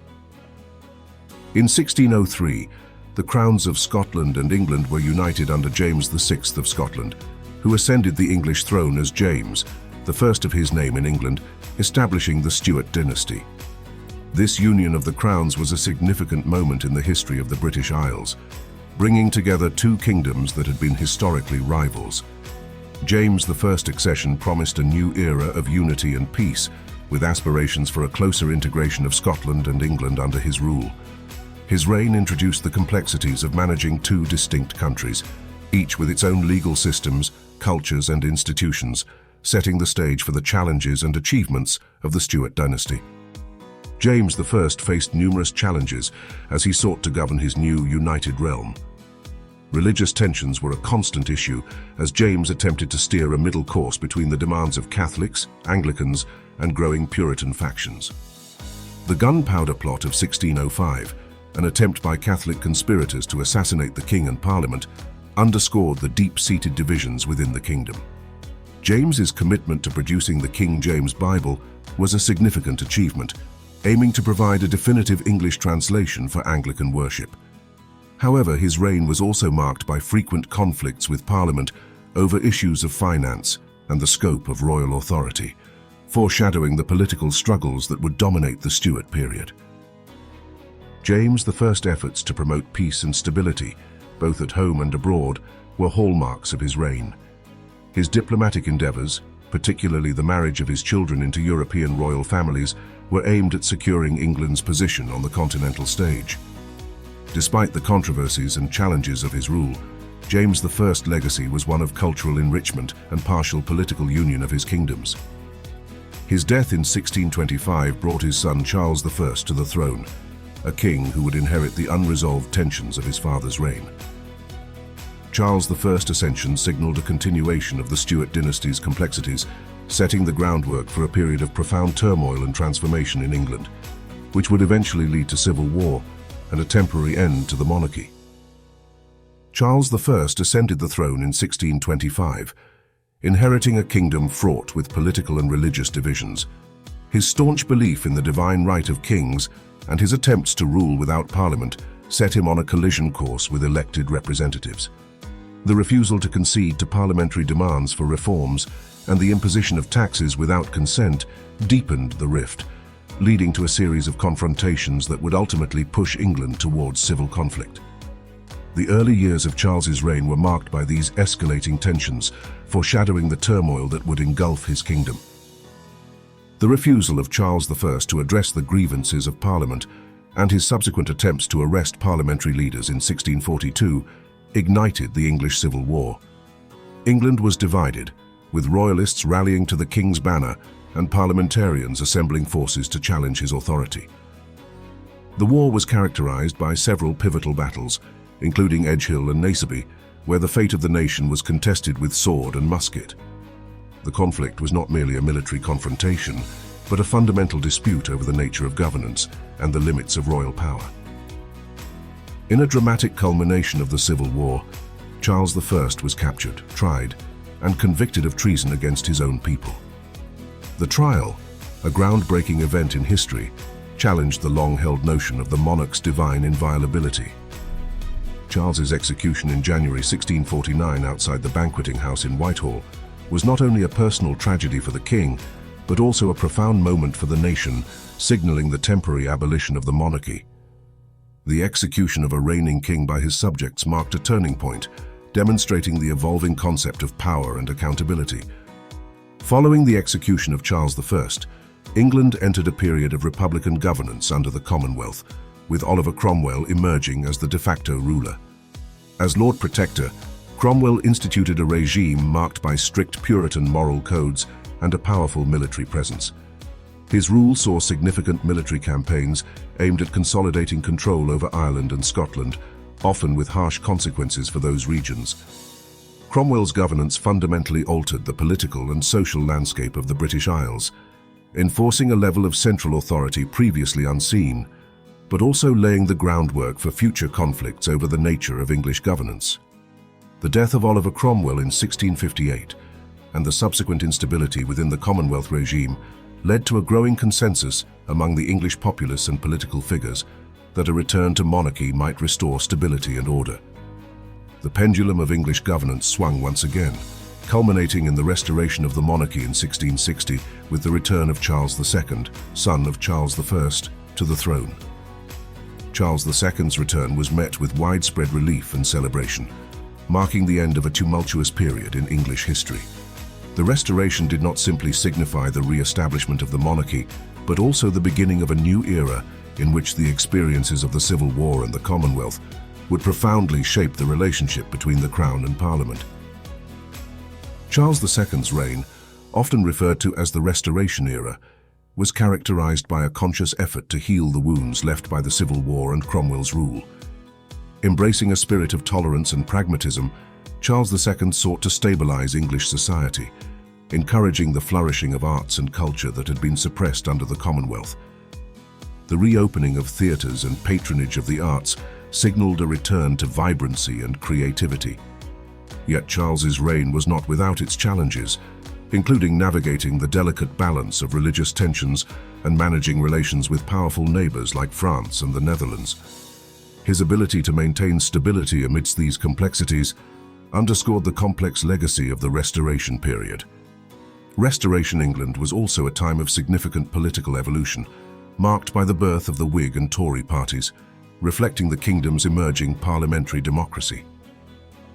In 1603, the crowns of Scotland and England were united under James VI of Scotland, who ascended the English throne as James, the first of his name in England, establishing the Stuart dynasty. This union of the crowns was a significant moment in the history of the British Isles, bringing together two kingdoms that had been historically rivals. James I's accession promised a new era of unity and peace, with aspirations for a closer integration of Scotland and England under his rule. His reign introduced the complexities of managing two distinct countries, each with its own legal systems, cultures, and institutions, setting the stage for the challenges and achievements of the Stuart dynasty. James I faced numerous challenges as he sought to govern his new united realm. Religious tensions were a constant issue as James attempted to steer a middle course between the demands of Catholics, Anglicans, and growing Puritan factions. The Gunpowder Plot of 1605, an attempt by Catholic conspirators to assassinate the king and parliament, underscored the deep-seated divisions within the kingdom. James's commitment to producing the King James Bible was a significant achievement, aiming to provide a definitive English translation for Anglican worship. However, his reign was also marked by frequent conflicts with Parliament over issues of finance and the scope of royal authority, foreshadowing the political struggles that would dominate the Stuart period. James I's efforts to promote peace and stability, both at home and abroad, were hallmarks of his reign. His diplomatic endeavors, particularly the marriage of his children into European royal families, were aimed at securing England's position on the continental stage. Despite the controversies and challenges of his rule, James I's legacy was one of cultural enrichment and partial political union of his kingdoms. His death in 1625 brought his son Charles I to the throne, a king who would inherit the unresolved tensions of his father's reign. Charles I's ascension signaled a continuation of the Stuart dynasty's complexities, setting the groundwork for a period of profound turmoil and transformation in England, which would eventually lead to civil war and a temporary end to the monarchy. Charles I ascended the throne in 1625, inheriting a kingdom fraught with political and religious divisions. His staunch belief in the divine right of kings and his attempts to rule without parliament set him on a collision course with elected representatives. The refusal to concede to parliamentary demands for reforms and the imposition of taxes without consent deepened the rift, leading to a series of confrontations that would ultimately push England towards civil conflict. The early years of Charles's reign were marked by these escalating tensions, foreshadowing the turmoil that would engulf his kingdom. The refusal of Charles I to address the grievances of Parliament and his subsequent attempts to arrest parliamentary leaders in 1642 ignited the English Civil War. England was divided, with royalists rallying to the king's banner and parliamentarians assembling forces to challenge his authority. The war was characterized by several pivotal battles, including Edgehill and Naseby, where the fate of the nation was contested with sword and musket. The conflict was not merely a military confrontation, but a fundamental dispute over the nature of governance and the limits of royal power. In a dramatic culmination of the Civil War, Charles I was captured, tried, and convicted of treason against his own people. The trial, a groundbreaking event in history, challenged the long-held notion of the monarch's divine inviolability. Charles's execution in January 1649 outside the banqueting house in Whitehall was not only a personal tragedy for the king, but also a profound moment for the nation, signaling the temporary abolition of the monarchy. The execution of a reigning king by his subjects marked a turning point, demonstrating the evolving concept of power and accountability. Following the execution of Charles I, England entered a period of republican governance under the Commonwealth, with Oliver Cromwell emerging as the de facto ruler. As Lord Protector, Cromwell instituted a regime marked by strict Puritan moral codes and a powerful military presence. His rule saw significant military campaigns aimed at consolidating control over Ireland and Scotland, often with harsh consequences for those regions. Cromwell's governance fundamentally altered the political and social landscape of the British Isles, enforcing a level of central authority previously unseen, but also laying the groundwork for future conflicts over the nature of English governance. The death of Oliver Cromwell in 1658 and the subsequent instability within the Commonwealth regime led to a growing consensus among the English populace and political figures that a return to monarchy might restore stability and order. The pendulum of English governance swung once again, culminating in the restoration of the monarchy in 1660 with the return of Charles II, son of Charles I, to the throne. Charles II's return was met with widespread relief and celebration, marking the end of a tumultuous period in English history. The restoration did not simply signify the re-establishment of the monarchy, but also the beginning of a new era in which the experiences of the Civil War and the Commonwealth would profoundly shape the relationship between the Crown and Parliament. Charles II's reign, often referred to as the Restoration era, was characterized by a conscious effort to heal the wounds left by the Civil War and Cromwell's rule. Embracing a spirit of tolerance and pragmatism, Charles II sought to stabilize English society, encouraging the flourishing of arts and culture that had been suppressed under the Commonwealth. The reopening of theatres and patronage of the arts signaled a return to vibrancy and creativity. Yet Charles's reign was not without its challenges, including navigating the delicate balance of religious tensions and managing relations with powerful neighbors like France and the Netherlands. His ability to maintain stability amidst these complexities underscored the complex legacy of the Restoration period. Restoration England was also a time of significant political evolution, marked by the birth of the Whig and Tory parties, reflecting the kingdom's emerging parliamentary democracy.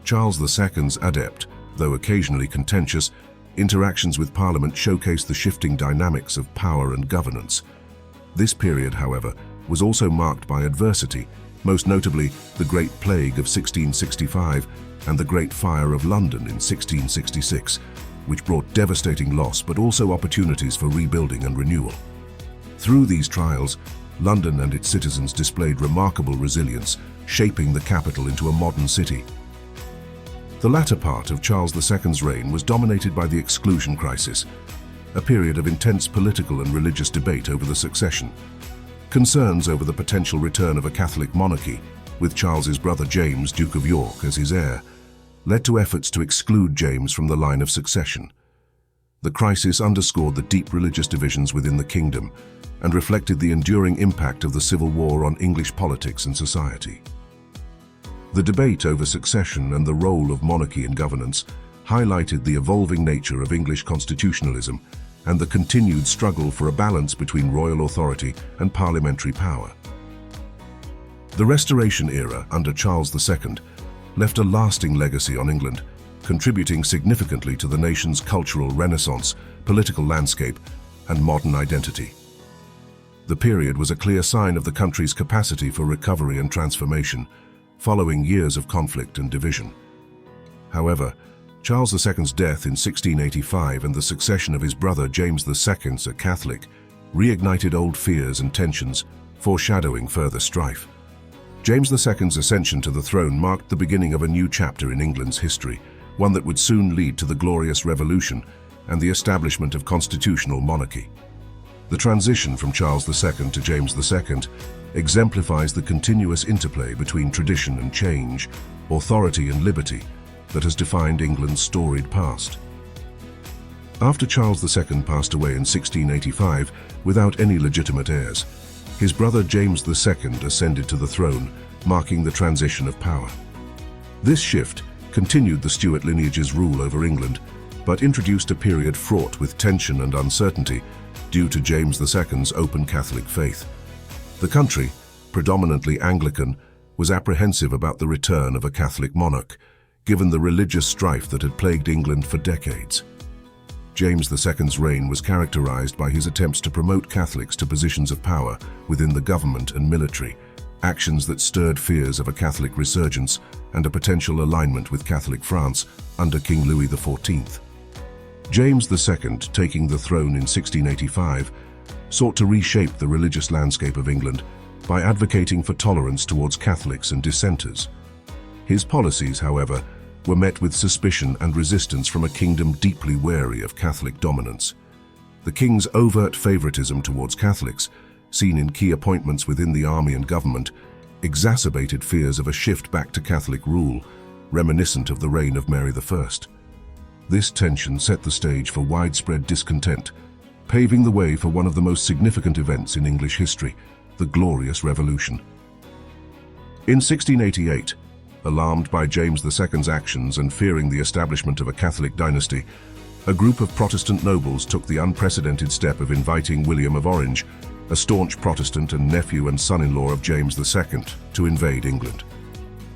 Charles II's adept, though occasionally contentious, interactions with Parliament showcased the shifting dynamics of power and governance. This period, however, was also marked by adversity, most notably the Great Plague of 1665 and the Great Fire of London in 1666, which brought devastating loss but also opportunities for rebuilding and renewal. Through these trials, London and its citizens displayed remarkable resilience, shaping the capital into a modern city. The latter part of Charles II's reign was dominated by the Exclusion Crisis, a period of intense political and religious debate over the succession. Concerns over the potential return of a Catholic monarchy, with Charles's brother James, Duke of York, as his heir, led to efforts to exclude James from the line of succession. The crisis underscored the deep religious divisions within the kingdom and reflected the enduring impact of the Civil War on English politics and society. The debate over succession and the role of monarchy in governance highlighted the evolving nature of English constitutionalism and the continued struggle for a balance between royal authority and parliamentary power. The Restoration era under Charles II left a lasting legacy on England, contributing significantly to the nation's cultural renaissance, political landscape, and modern identity. The period was a clear sign of the country's capacity for recovery and transformation, following years of conflict and division. However, Charles II's death in 1685 and the succession of his brother James II, a Catholic, reignited old fears and tensions, foreshadowing further strife. James II's ascension to the throne marked the beginning of a new chapter in England's history, one that would soon lead to the Glorious Revolution and the establishment of constitutional monarchy. The transition from Charles II to James II exemplifies the continuous interplay between tradition and change, authority and liberty, that has defined England's storied past. After Charles II passed away in 1685 without any legitimate heirs, his brother James II ascended to the throne, marking the transition of power. This shift continued the Stuart lineage's rule over England, but introduced a period fraught with tension and uncertainty due to James II's open Catholic faith. The country, predominantly Anglican, was apprehensive about the return of a Catholic monarch, given the religious strife that had plagued England for decades. James II's reign was characterized by his attempts to promote Catholics to positions of power within the government and military, actions that stirred fears of a Catholic resurgence and a potential alignment with Catholic France under King Louis XIV. James II, taking the throne in 1685, sought to reshape the religious landscape of England by advocating for tolerance towards Catholics and dissenters. His policies, however, were met with suspicion and resistance from a kingdom deeply wary of Catholic dominance. The king's overt favoritism towards Catholics, seen in key appointments within the army and government, exacerbated fears of a shift back to Catholic rule, reminiscent of the reign of Mary I. This tension set the stage for widespread discontent, paving the way for one of the most significant events in English history, the Glorious Revolution. In 1688, alarmed by James II's actions and fearing the establishment of a Catholic dynasty, a group of Protestant nobles took the unprecedented step of inviting William of Orange, a staunch Protestant and nephew and son-in-law of James II, to invade England.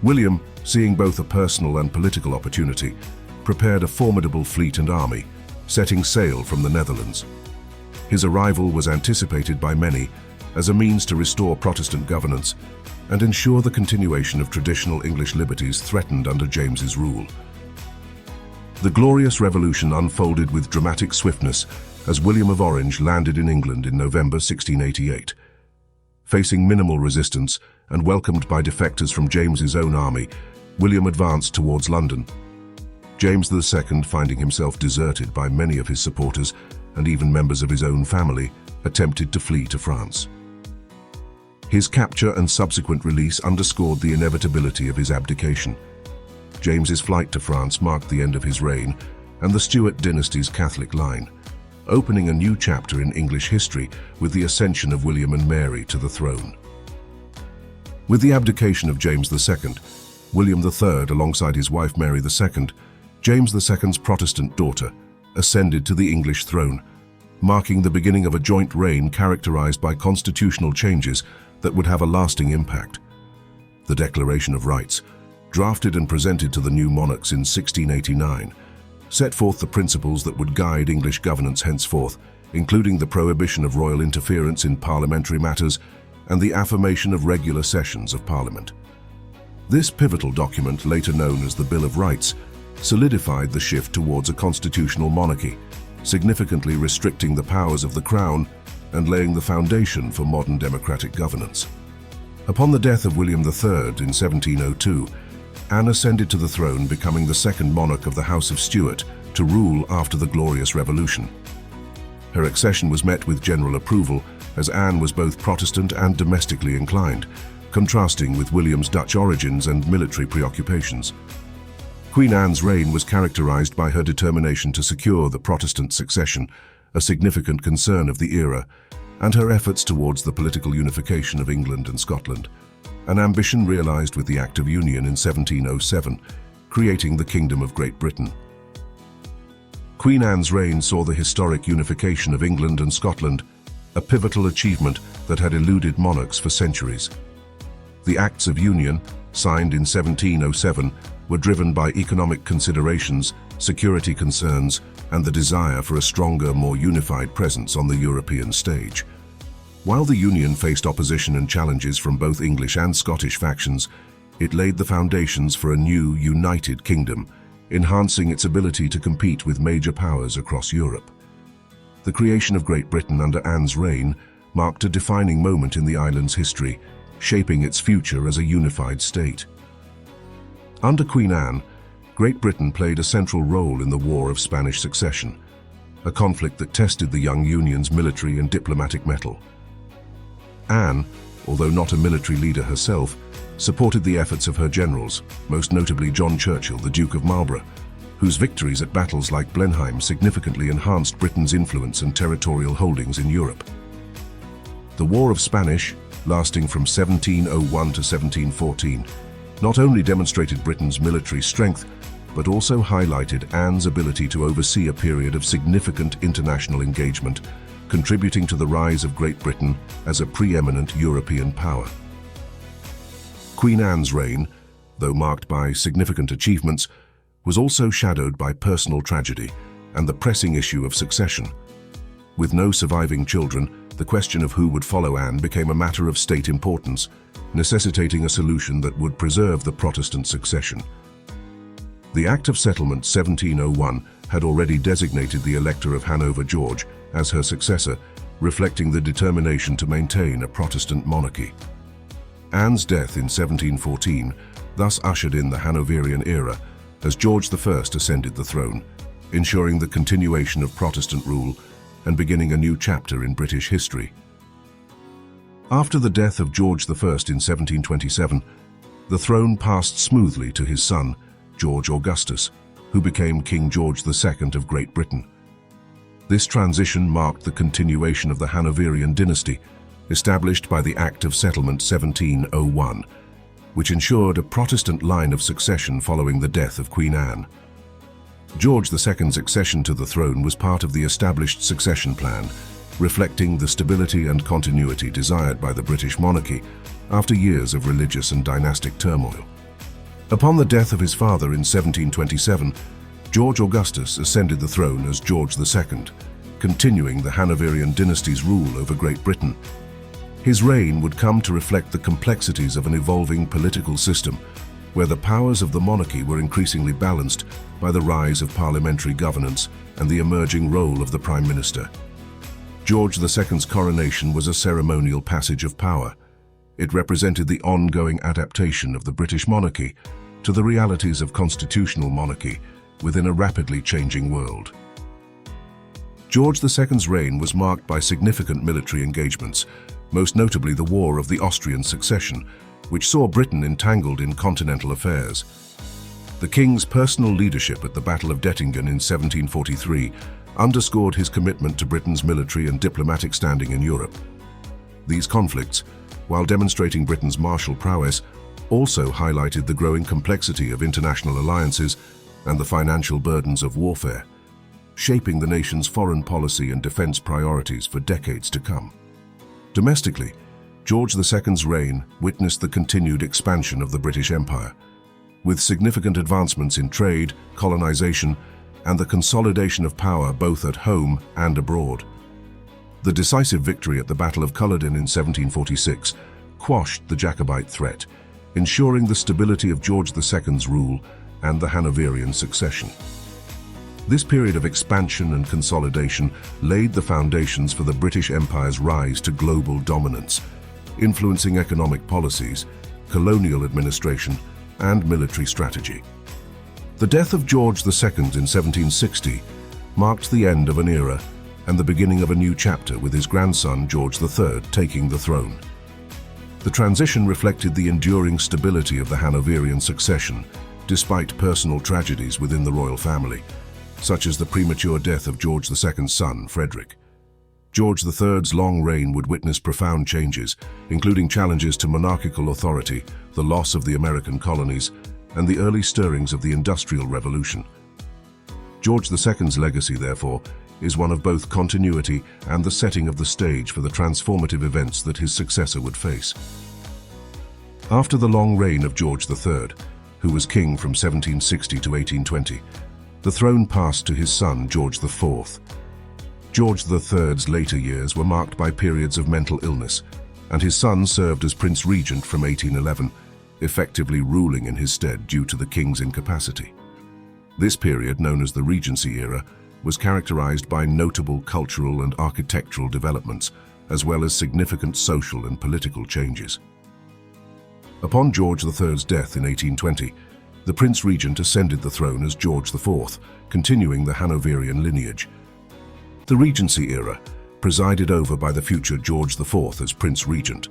William, seeing both a personal and political opportunity, prepared a formidable fleet and army, setting sail from the Netherlands. His arrival was anticipated by many as a means to restore Protestant governance and ensure the continuation of traditional English liberties threatened under James's rule. The Glorious Revolution unfolded with dramatic swiftness as William of Orange landed in England in November 1688. Facing minimal resistance and welcomed by defectors from James's own army, William advanced towards London. James II, finding himself deserted by many of his supporters and even members of his own family, attempted to flee to France. His capture and subsequent release underscored the inevitability of his abdication. James's flight to France marked the end of his reign and the Stuart dynasty's Catholic line, opening a new chapter in English history with the ascension of William and Mary to the throne. With the abdication of James II, William III, alongside his wife Mary II, James II's Protestant daughter, ascended to the English throne, marking the beginning of a joint reign characterized by constitutional changes that would have a lasting impact. The Declaration of Rights, drafted and presented to the new monarchs in 1689, set forth the principles that would guide English governance henceforth, including the prohibition of royal interference in parliamentary matters and the affirmation of regular sessions of Parliament. This pivotal document, later known as the Bill of Rights, solidified the shift towards a constitutional monarchy, significantly restricting the powers of the Crown and laying the foundation for modern democratic governance. Upon the death of William III in 1702, Anne ascended to the throne, becoming the second monarch of the House of Stuart to rule after the Glorious Revolution. Her accession was met with general approval, as Anne was both Protestant and domestically inclined, contrasting with William's Dutch origins and military preoccupations. Queen Anne's reign was characterized by her determination to secure the Protestant succession, a significant concern of the era, and her efforts towards the political unification of England and Scotland, an ambition realized with the Act of Union in 1707, creating the Kingdom of Great Britain. Queen Anne's reign saw the historic unification of England and Scotland, a pivotal achievement that had eluded monarchs for centuries. The Acts of Union, signed in 1707, were driven by economic considerations, security concerns, and the desire for a stronger, more unified presence on the European stage. While the Union faced opposition and challenges from both English and Scottish factions, it laid the foundations for a new, united kingdom, enhancing its ability to compete with major powers across Europe. The creation of Great Britain under Anne's reign marked a defining moment in the island's history, shaping its future as a unified state. Under Queen Anne, Great Britain played a central role in the War of Spanish Succession, a conflict that tested the young Union's military and diplomatic mettle. Anne, although not a military leader herself, supported the efforts of her generals, most notably John Churchill, the Duke of Marlborough, whose victories at battles like Blenheim significantly enhanced Britain's influence and territorial holdings in Europe. The War of Spanish, lasting from 1701 to 1714, not only demonstrated Britain's military strength, but also highlighted Anne's ability to oversee a period of significant international engagement, contributing to the rise of Great Britain as a preeminent European power. Queen Anne's reign, though marked by significant achievements, was also shadowed by personal tragedy and the pressing issue of succession. With no surviving children, the question of who would follow Anne became a matter of state importance, necessitating a solution that would preserve the Protestant succession. The Act of Settlement 1701 had already designated the Elector of Hanover George as her successor, reflecting the determination to maintain a Protestant monarchy. Anne's death in 1714 thus ushered in the Hanoverian era as George I ascended the throne, ensuring the continuation of Protestant rule and beginning a new chapter in British history. After the death of George I in 1727, the throne passed smoothly to his son, George Augustus, who became King George II of Great Britain. This transition marked the continuation of the Hanoverian dynasty, established by the Act of Settlement 1701, which ensured a Protestant line of succession following the death of Queen Anne. George II's accession to the throne was part of the established succession plan, reflecting the stability and continuity desired by the British monarchy after years of religious and dynastic turmoil. Upon the death of his father in 1727, George Augustus ascended the throne as George II, continuing the Hanoverian dynasty's rule over Great Britain. His reign would come to reflect the complexities of an evolving political system, where the powers of the monarchy were increasingly balanced by the rise of parliamentary governance and the emerging role of the Prime Minister. George II's coronation was a ceremonial passage of power. It represented the ongoing adaptation of the British monarchy to the realities of constitutional monarchy within a rapidly changing world. George II's reign was marked by significant military engagements, most notably the War of the Austrian Succession, which saw Britain entangled in continental affairs. The king's personal leadership at the Battle of Dettingen in 1743 underscored his commitment to Britain's military and diplomatic standing in Europe. These conflicts, while demonstrating Britain's martial prowess, also highlighted the growing complexity of international alliances and the financial burdens of warfare, shaping the nation's foreign policy and defense priorities for decades to come. Domestically, George II's reign witnessed the continued expansion of the British Empire, with significant advancements in trade, colonization, and the consolidation of power both at home and abroad. The decisive victory at the Battle of Culloden in 1746 quashed the Jacobite threat, ensuring the stability of George II's rule and the Hanoverian succession. This period of expansion and consolidation laid the foundations for the British Empire's rise to global dominance, influencing economic policies, colonial administration, and military strategy. The death of George II in 1760 marked the end of an era and the beginning of a new chapter, with his grandson George III taking the throne. The transition reflected the enduring stability of the Hanoverian succession, despite personal tragedies within the royal family, such as the premature death of George II's son, Frederick. George III's long reign would witness profound changes, including challenges to monarchical authority, the loss of the American colonies, and the early stirrings of the Industrial Revolution. George II's legacy, therefore, is one of both continuity and the setting of the stage for the transformative events that his successor would face. After the long reign of George III, who was king from 1760 to 1820, the throne passed to his son, George IV. George III's later years were marked by periods of mental illness, and his son served as Prince Regent from 1811, effectively ruling in his stead due to the king's incapacity. This period, known as the Regency era, was characterized by notable cultural and architectural developments, as well as significant social and political changes. Upon George III's death in 1820, the Prince Regent ascended the throne as George IV, continuing the Hanoverian lineage. The Regency era, presided over by the future George IV as Prince Regent,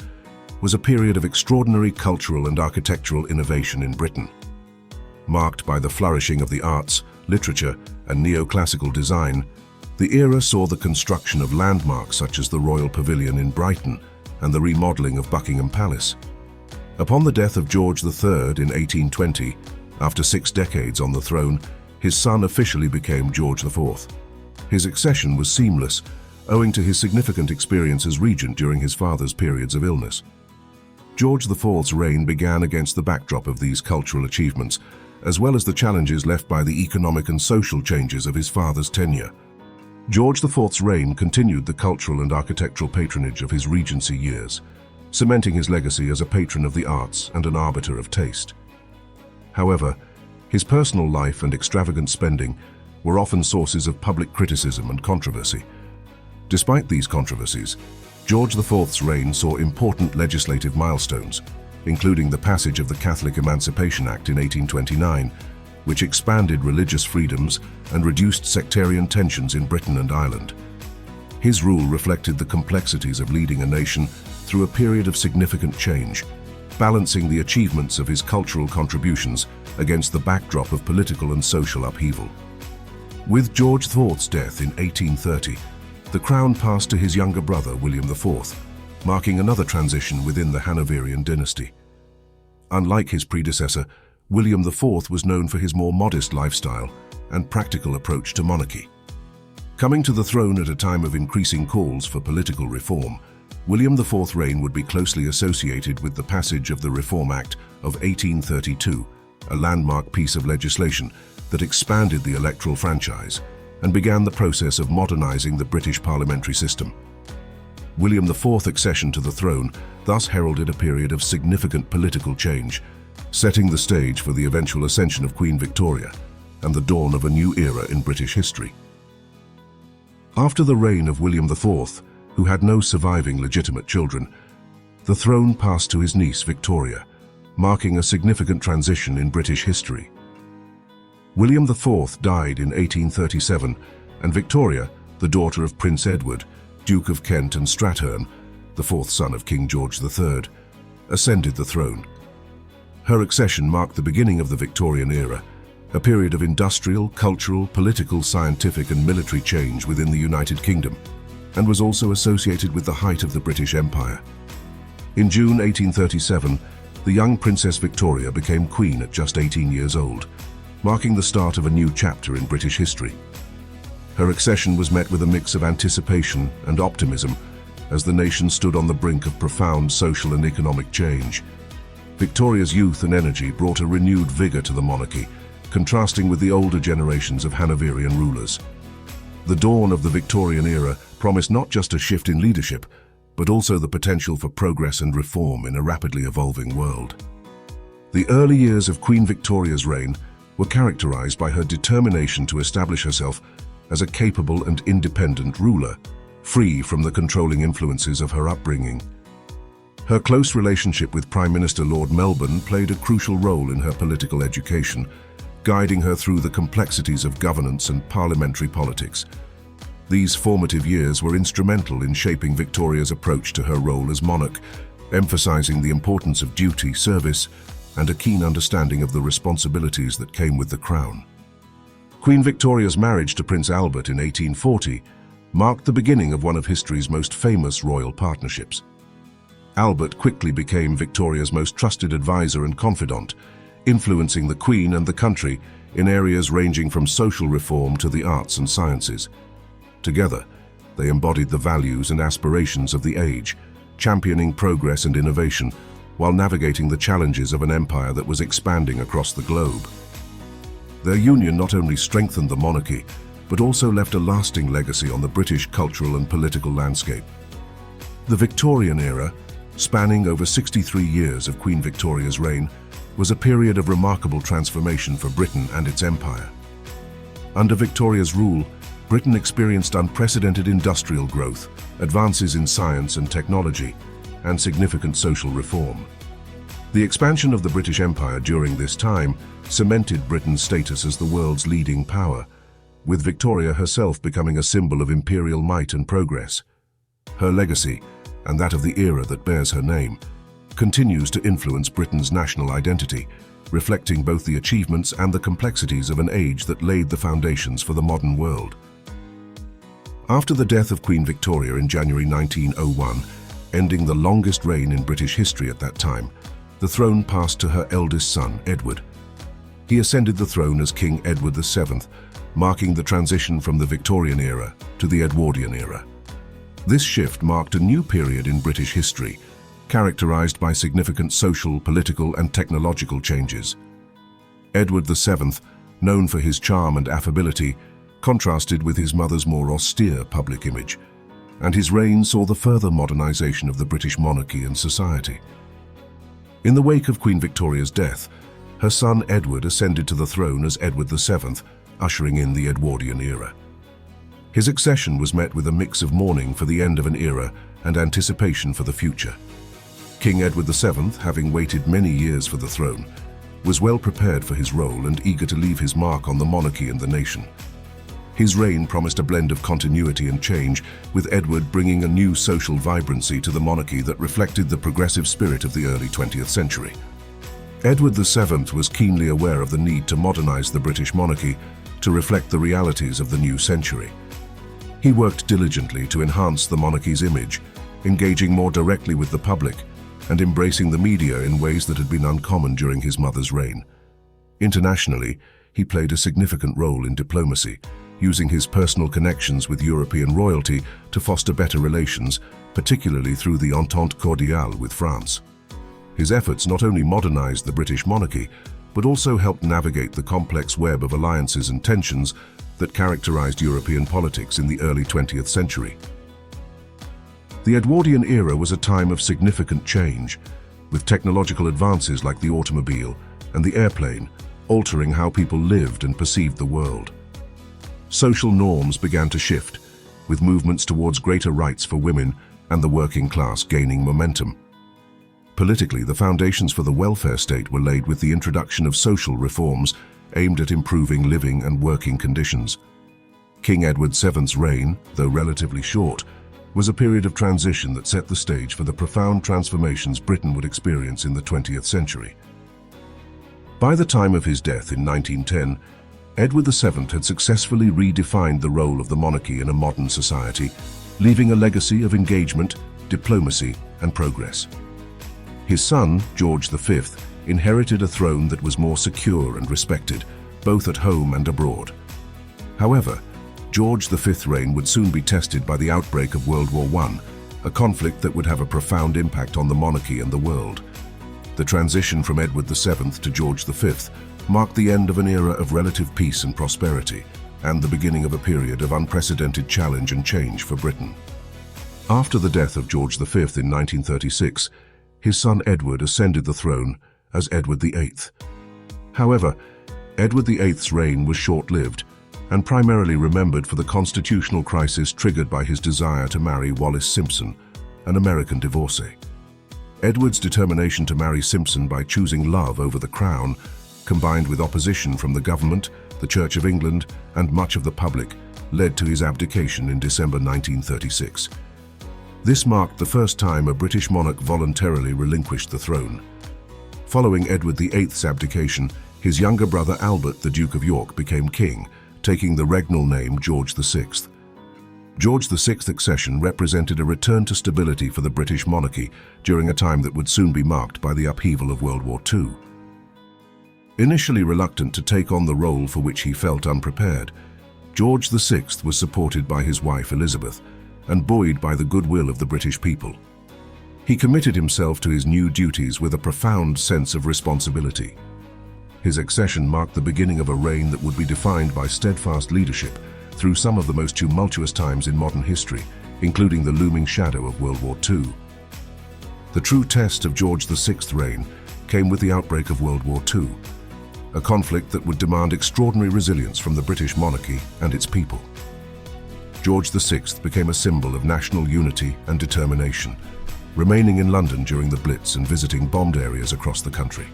was a period of extraordinary cultural and architectural innovation in Britain. Marked by the flourishing of the arts, literature, and neoclassical design, the era saw the construction of landmarks such as the Royal Pavilion in Brighton and the remodeling of Buckingham Palace. Upon the death of George III in 1820, after 6 decades on the throne, his son officially became George IV. His accession was seamless, owing to his significant experience as regent during his father's periods of illness. George IV's reign began against the backdrop of these cultural achievements, as well as the challenges left by the economic and social changes of his father's tenure. George IV's reign continued the cultural and architectural patronage of his regency years, cementing his legacy as a patron of the arts and an arbiter of taste. However, his personal life and extravagant spending were often sources of public criticism and controversy. Despite these controversies, George IV's reign saw important legislative milestones, including the passage of the Catholic Emancipation Act in 1829, which expanded religious freedoms and reduced sectarian tensions in Britain and Ireland. His rule reflected the complexities of leading a nation through a period of significant change, balancing the achievements of his cultural contributions against the backdrop of political and social upheaval. With George IV's death in 1830, the crown passed to his younger brother, William IV, marking another transition within the Hanoverian dynasty. Unlike his predecessor, William IV was known for his more modest lifestyle and practical approach to monarchy. Coming to the throne at a time of increasing calls for political reform, William IV's reign would be closely associated with the passage of the Reform Act of 1832, a landmark piece of legislation that expanded the electoral franchise and began the process of modernizing the British parliamentary system. William IV's accession to the throne thus heralded a period of significant political change, setting the stage for the eventual ascension of Queen Victoria and the dawn of a new era in British history. After the reign of William IV, who had no surviving legitimate children, the throne passed to his niece Victoria, marking a significant transition in British history. William IV died in 1837, and Victoria, the daughter of Prince Edward, Duke of Kent and Strathearn, the fourth son of King George III, ascended the throne. Her accession marked the beginning of the Victorian era, a period of industrial, cultural, political, scientific and military change within the United Kingdom, and was also associated with the height of the British Empire. In June 1837, the young Princess Victoria became Queen at just 18 years old, marking the start of a new chapter in British history. Her accession was met with a mix of anticipation and optimism as the nation stood on the brink of profound social and economic change. Victoria's youth and energy brought a renewed vigor to the monarchy, contrasting with the older generations of Hanoverian rulers. The dawn of the Victorian era promised not just a shift in leadership, but also the potential for progress and reform in a rapidly evolving world. The early years of Queen Victoria's reign were characterized by her determination to establish herself as a capable and independent ruler, free from the controlling influences of her upbringing. Her close relationship with Prime Minister Lord Melbourne played a crucial role in her political education, guiding her through the complexities of governance and parliamentary politics. These formative years were instrumental in shaping Victoria's approach to her role as monarch, emphasizing the importance of duty, service, and a keen understanding of the responsibilities that came with the crown. Queen Victoria's marriage to Prince Albert in 1840 marked the beginning of one of history's most famous royal partnerships. Albert quickly became Victoria's most trusted advisor and confidant, influencing the Queen and the country in areas ranging from social reform to the arts and sciences. Together, they embodied the values and aspirations of the age, championing progress and innovation while navigating the challenges of an empire that was expanding across the globe. Their union not only strengthened the monarchy, but also left a lasting legacy on the British cultural and political landscape. The Victorian era, spanning over 63 years of Queen Victoria's reign, was a period of remarkable transformation for Britain and its empire. Under Victoria's rule, Britain experienced unprecedented industrial growth, advances in science and technology, and significant social reform. The expansion of the British Empire during this time cemented Britain's status as the world's leading power, with Victoria herself becoming a symbol of imperial might and progress. Her legacy, and that of the era that bears her name, continues to influence Britain's national identity, reflecting both the achievements and the complexities of an age that laid the foundations for the modern world. After the death of Queen Victoria in January 1901, ending the longest reign in British history at that time, the throne passed to her eldest son, Edward. He ascended the throne as King Edward VII, marking the transition from the Victorian era to the Edwardian era. This shift marked a new period in British history, characterized by significant social, political, and technological changes. Edward VII, known for his charm and affability, contrasted with his mother's more austere public image, and his reign saw the further modernization of the British monarchy and society. In the wake of Queen Victoria's death, her son Edward ascended to the throne as Edward VII, ushering in the Edwardian era. His accession was met with a mix of mourning for the end of an era and anticipation for the future. King Edward VII, having waited many years for the throne, was well prepared for his role and eager to leave his mark on the monarchy and the nation. His reign promised a blend of continuity and change, with Edward bringing a new social vibrancy to the monarchy that reflected the progressive spirit of the early 20th century. Edward VII was keenly aware of the need to modernize the British monarchy to reflect the realities of the new century. He worked diligently to enhance the monarchy's image, engaging more directly with the public and embracing the media in ways that had been uncommon during his mother's reign. Internationally, he played a significant role in diplomacy, using his personal connections with European royalty to foster better relations, particularly through the Entente Cordiale with France. His efforts not only modernized the British monarchy, but also helped navigate the complex web of alliances and tensions that characterized European politics in the early 20th century. The Edwardian era was a time of significant change, with technological advances like the automobile and the airplane altering how people lived and perceived the world. Social norms began to shift, with movements towards greater rights for women and the working class gaining momentum. Politically, the foundations for the welfare state were laid with the introduction of social reforms aimed at improving living and working conditions. King Edward VII's reign, though relatively short, was a period of transition that set the stage for the profound transformations Britain would experience in the 20th century. By the time of his death in 1910, Edward VII had successfully redefined the role of the monarchy in a modern society, leaving a legacy of engagement, diplomacy, and progress. His son, George V, inherited a throne that was more secure and respected, both at home and abroad. However, George V's reign would soon be tested by the outbreak of World War I, a conflict that would have a profound impact on the monarchy and the world. The transition from Edward VII to George V marked the end of an era of relative peace and prosperity, and the beginning of a period of unprecedented challenge and change for Britain. After the death of George V in 1936, his son Edward ascended the throne as Edward VIII. However, Edward VIII's reign was short-lived and primarily remembered for the constitutional crisis triggered by his desire to marry Wallis Simpson, an American divorcee. Edward's determination to marry Simpson by choosing love over the crown, combined with opposition from the government, the Church of England, and much of the public, led to his abdication in December 1936. This marked the first time a British monarch voluntarily relinquished the throne. Following Edward VIII's abdication, his younger brother Albert, the Duke of York, became king, taking the regnal name George VI. George VI's accession represented a return to stability for the British monarchy during a time that would soon be marked by the upheaval of World War II. Initially reluctant to take on the role for which he felt unprepared, George VI was supported by his wife Elizabeth and buoyed by the goodwill of the British people. He committed himself to his new duties with a profound sense of responsibility. His accession marked the beginning of a reign that would be defined by steadfast leadership through some of the most tumultuous times in modern history, including the looming shadow of World War II. The true test of George VI's reign came with the outbreak of World War II, a conflict that would demand extraordinary resilience from the British monarchy and its people. George VI became a symbol of national unity and determination, remaining in London during the Blitz and visiting bombed areas across the country.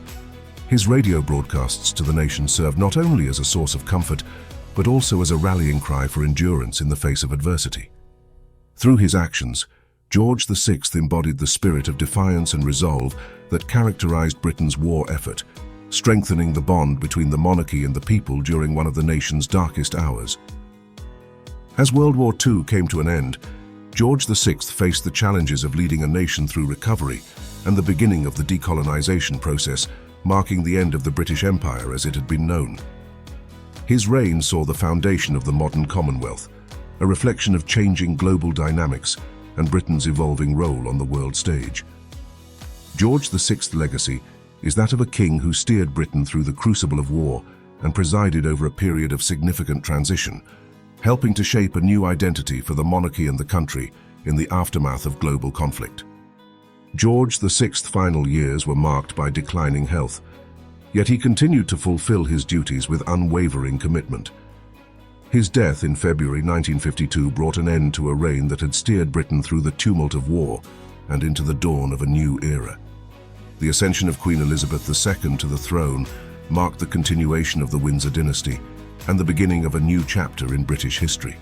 His radio broadcasts to the nation served not only as a source of comfort, but also as a rallying cry for endurance in the face of adversity. Through his actions, George VI embodied the spirit of defiance and resolve that characterized Britain's war effort, strengthening the bond between the monarchy and the people during one of the nation's darkest hours. As World War II came to an end, George VI faced the challenges of leading a nation through recovery and the beginning of the decolonization process, marking the end of the British Empire as it had been known. His reign saw the foundation of the modern Commonwealth, a reflection of changing global dynamics and Britain's evolving role on the world stage. George VI's legacy is that of a king who steered Britain through the crucible of war and presided over a period of significant transition, helping to shape a new identity for the monarchy and the country in the aftermath of global conflict. George VI's final years were marked by declining health, yet he continued to fulfill his duties with unwavering commitment. His death in February 1952 brought an end to a reign that had steered Britain through the tumult of war and into the dawn of a new era. The ascension of Queen Elizabeth II to the throne marked the continuation of the Windsor dynasty and the beginning of a new chapter in British history.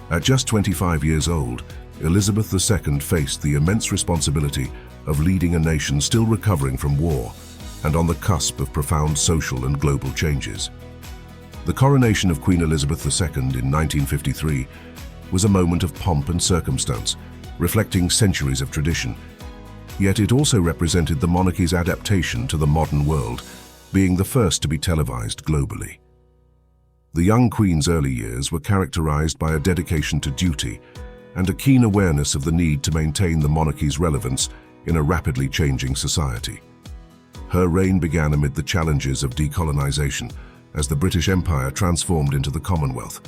At just 25 years old, Elizabeth II faced the immense responsibility of leading a nation still recovering from war and on the cusp of profound social and global changes. The coronation of Queen Elizabeth II in 1953 was a moment of pomp and circumstance, reflecting centuries of tradition. Yet it also represented the monarchy's adaptation to the modern world, being the first to be televised globally. The young Queen's early years were characterized by a dedication to duty and a keen awareness of the need to maintain the monarchy's relevance in a rapidly changing society. Her reign began amid the challenges of decolonization as the British Empire transformed into the Commonwealth,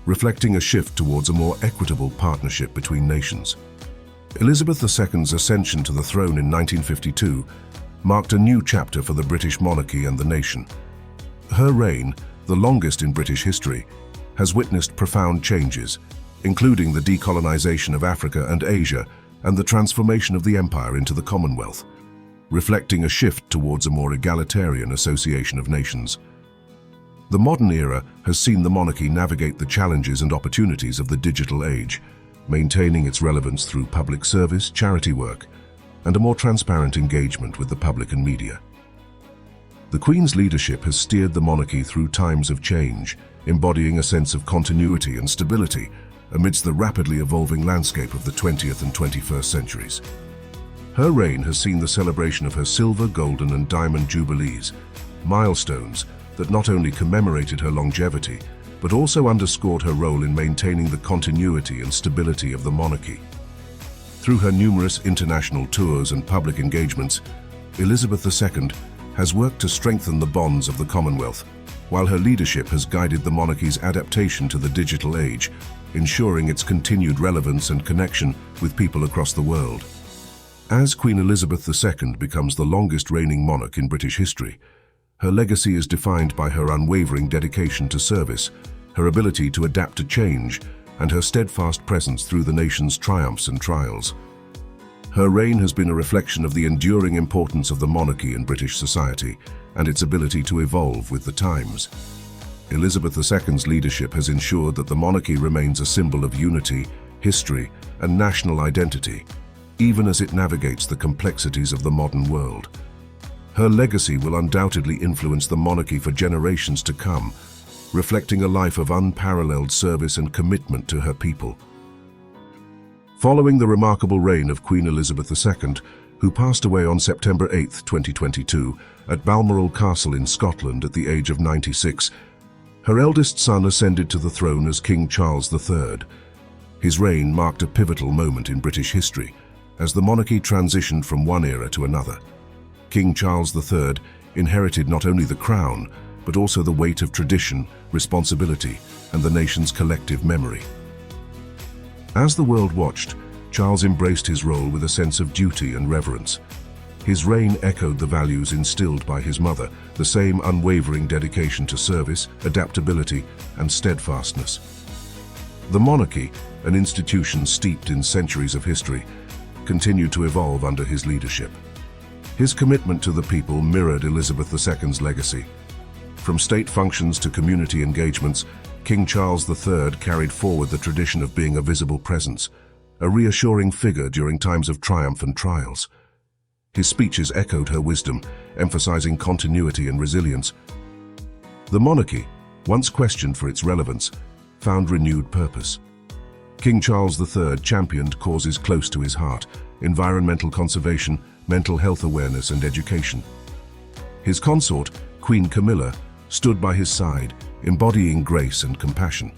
reflecting a shift towards a more equitable partnership between nations. Elizabeth II's ascension to the throne in 1952 marked a new chapter for the British monarchy and the nation. Her reign, the longest in British history, has witnessed profound changes, including the decolonization of Africa and Asia and the transformation of the empire into the Commonwealth, reflecting a shift towards a more egalitarian association of nations. The modern era has seen the monarchy navigate the challenges and opportunities of the digital age, maintaining its relevance through public service, charity work, and a more transparent engagement with the public and media. The Queen's leadership has steered the monarchy through times of change, embodying a sense of continuity and stability amidst the rapidly evolving landscape of the 20th and 21st centuries. Her reign has seen the celebration of her silver, golden, and diamond jubilees, milestones that not only commemorated her longevity, but also underscored her role in maintaining the continuity and stability of the monarchy. Through her numerous international tours and public engagements, Elizabeth II has worked to strengthen the bonds of the Commonwealth, while her leadership has guided the monarchy's adaptation to the digital age, ensuring its continued relevance and connection with people across the world. As Queen Elizabeth II becomes the longest reigning monarch in British history, her legacy is defined by her unwavering dedication to service, her ability to adapt to change, and her steadfast presence through the nation's triumphs and trials. Her reign has been a reflection of the enduring importance of the monarchy in British society and its ability to evolve with the times. Elizabeth II's leadership has ensured that the monarchy remains a symbol of unity, history, and national identity, even as it navigates the complexities of the modern world. Her legacy will undoubtedly influence the monarchy for generations to come, reflecting a life of unparalleled service and commitment to her people. Following the remarkable reign of Queen Elizabeth II, who passed away on September 8, 2022, at Balmoral Castle in Scotland at the age of 96, her eldest son ascended to the throne as King Charles III. His reign marked a pivotal moment in British history, as the monarchy transitioned from one era to another. King Charles III inherited not only the crown, but also the weight of tradition, responsibility, and the nation's collective memory. As the world watched, Charles embraced his role with a sense of duty and reverence. His reign echoed the values instilled by his mother, the same unwavering dedication to service, adaptability, and steadfastness. The monarchy, an institution steeped in centuries of history, continued to evolve under his leadership. His commitment to the people mirrored Elizabeth II's legacy. From state functions to community engagements, King Charles III carried forward the tradition of being a visible presence, a reassuring figure during times of triumph and trials. His speeches echoed her wisdom, emphasizing continuity and resilience. The monarchy, once questioned for its relevance, found renewed purpose. King Charles III championed causes close to his heart: environmental conservation, mental health awareness, and education. His consort, Queen Camilla, stood by his side, embodying grace and compassion.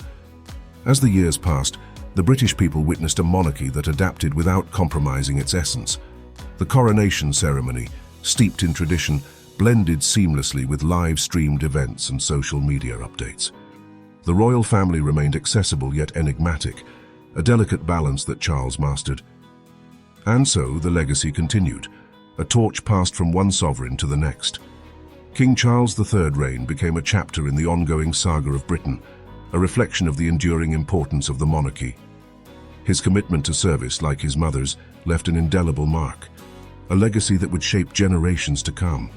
As the years passed, the British people witnessed a monarchy that adapted without compromising its essence. The coronation ceremony, steeped in tradition, blended seamlessly with live-streamed events and social media updates. The royal family remained accessible yet enigmatic, a delicate balance that Charles mastered. And so the legacy continued, a torch passed from one sovereign to the next. King Charles III's reign became a chapter in the ongoing saga of Britain, a reflection of the enduring importance of the monarchy. His commitment to service, like his mother's, left an indelible mark, a legacy that would shape generations to come.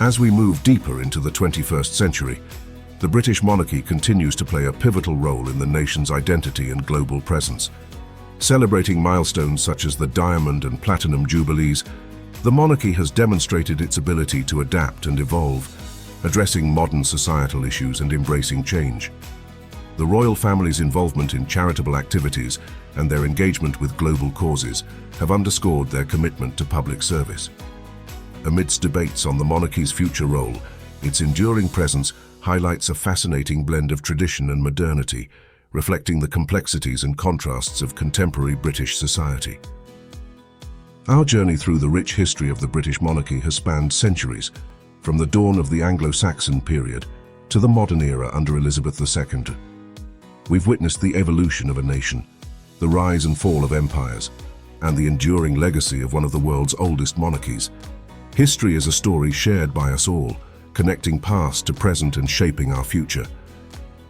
As we move deeper into the 21st century, the British monarchy continues to play a pivotal role in the nation's identity and global presence. Celebrating milestones such as the Diamond and Platinum Jubilees, the monarchy has demonstrated its ability to adapt and evolve, addressing modern societal issues and embracing change. The royal family's involvement in charitable activities and their engagement with global causes have underscored their commitment to public service. Amidst debates on the monarchy's future role, its enduring presence highlights a fascinating blend of tradition and modernity, reflecting the complexities and contrasts of contemporary British society. Our journey through the rich history of the British monarchy has spanned centuries, from the dawn of the Anglo-Saxon period to the modern era under Elizabeth II. We've witnessed the evolution of a nation, the rise and fall of empires, and the enduring legacy of one of the world's oldest monarchies. History is a story shared by us all, connecting past to present and shaping our future.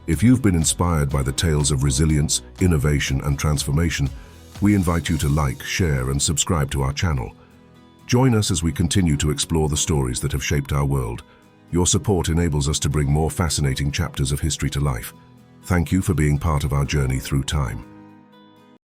If you've been inspired by the tales of resilience, innovation, and transformation, we invite you to like, share, and subscribe to our channel. Join us as we continue to explore the stories that have shaped our world. Your support enables us to bring more fascinating chapters of history to life. Thank you for being part of our journey through time.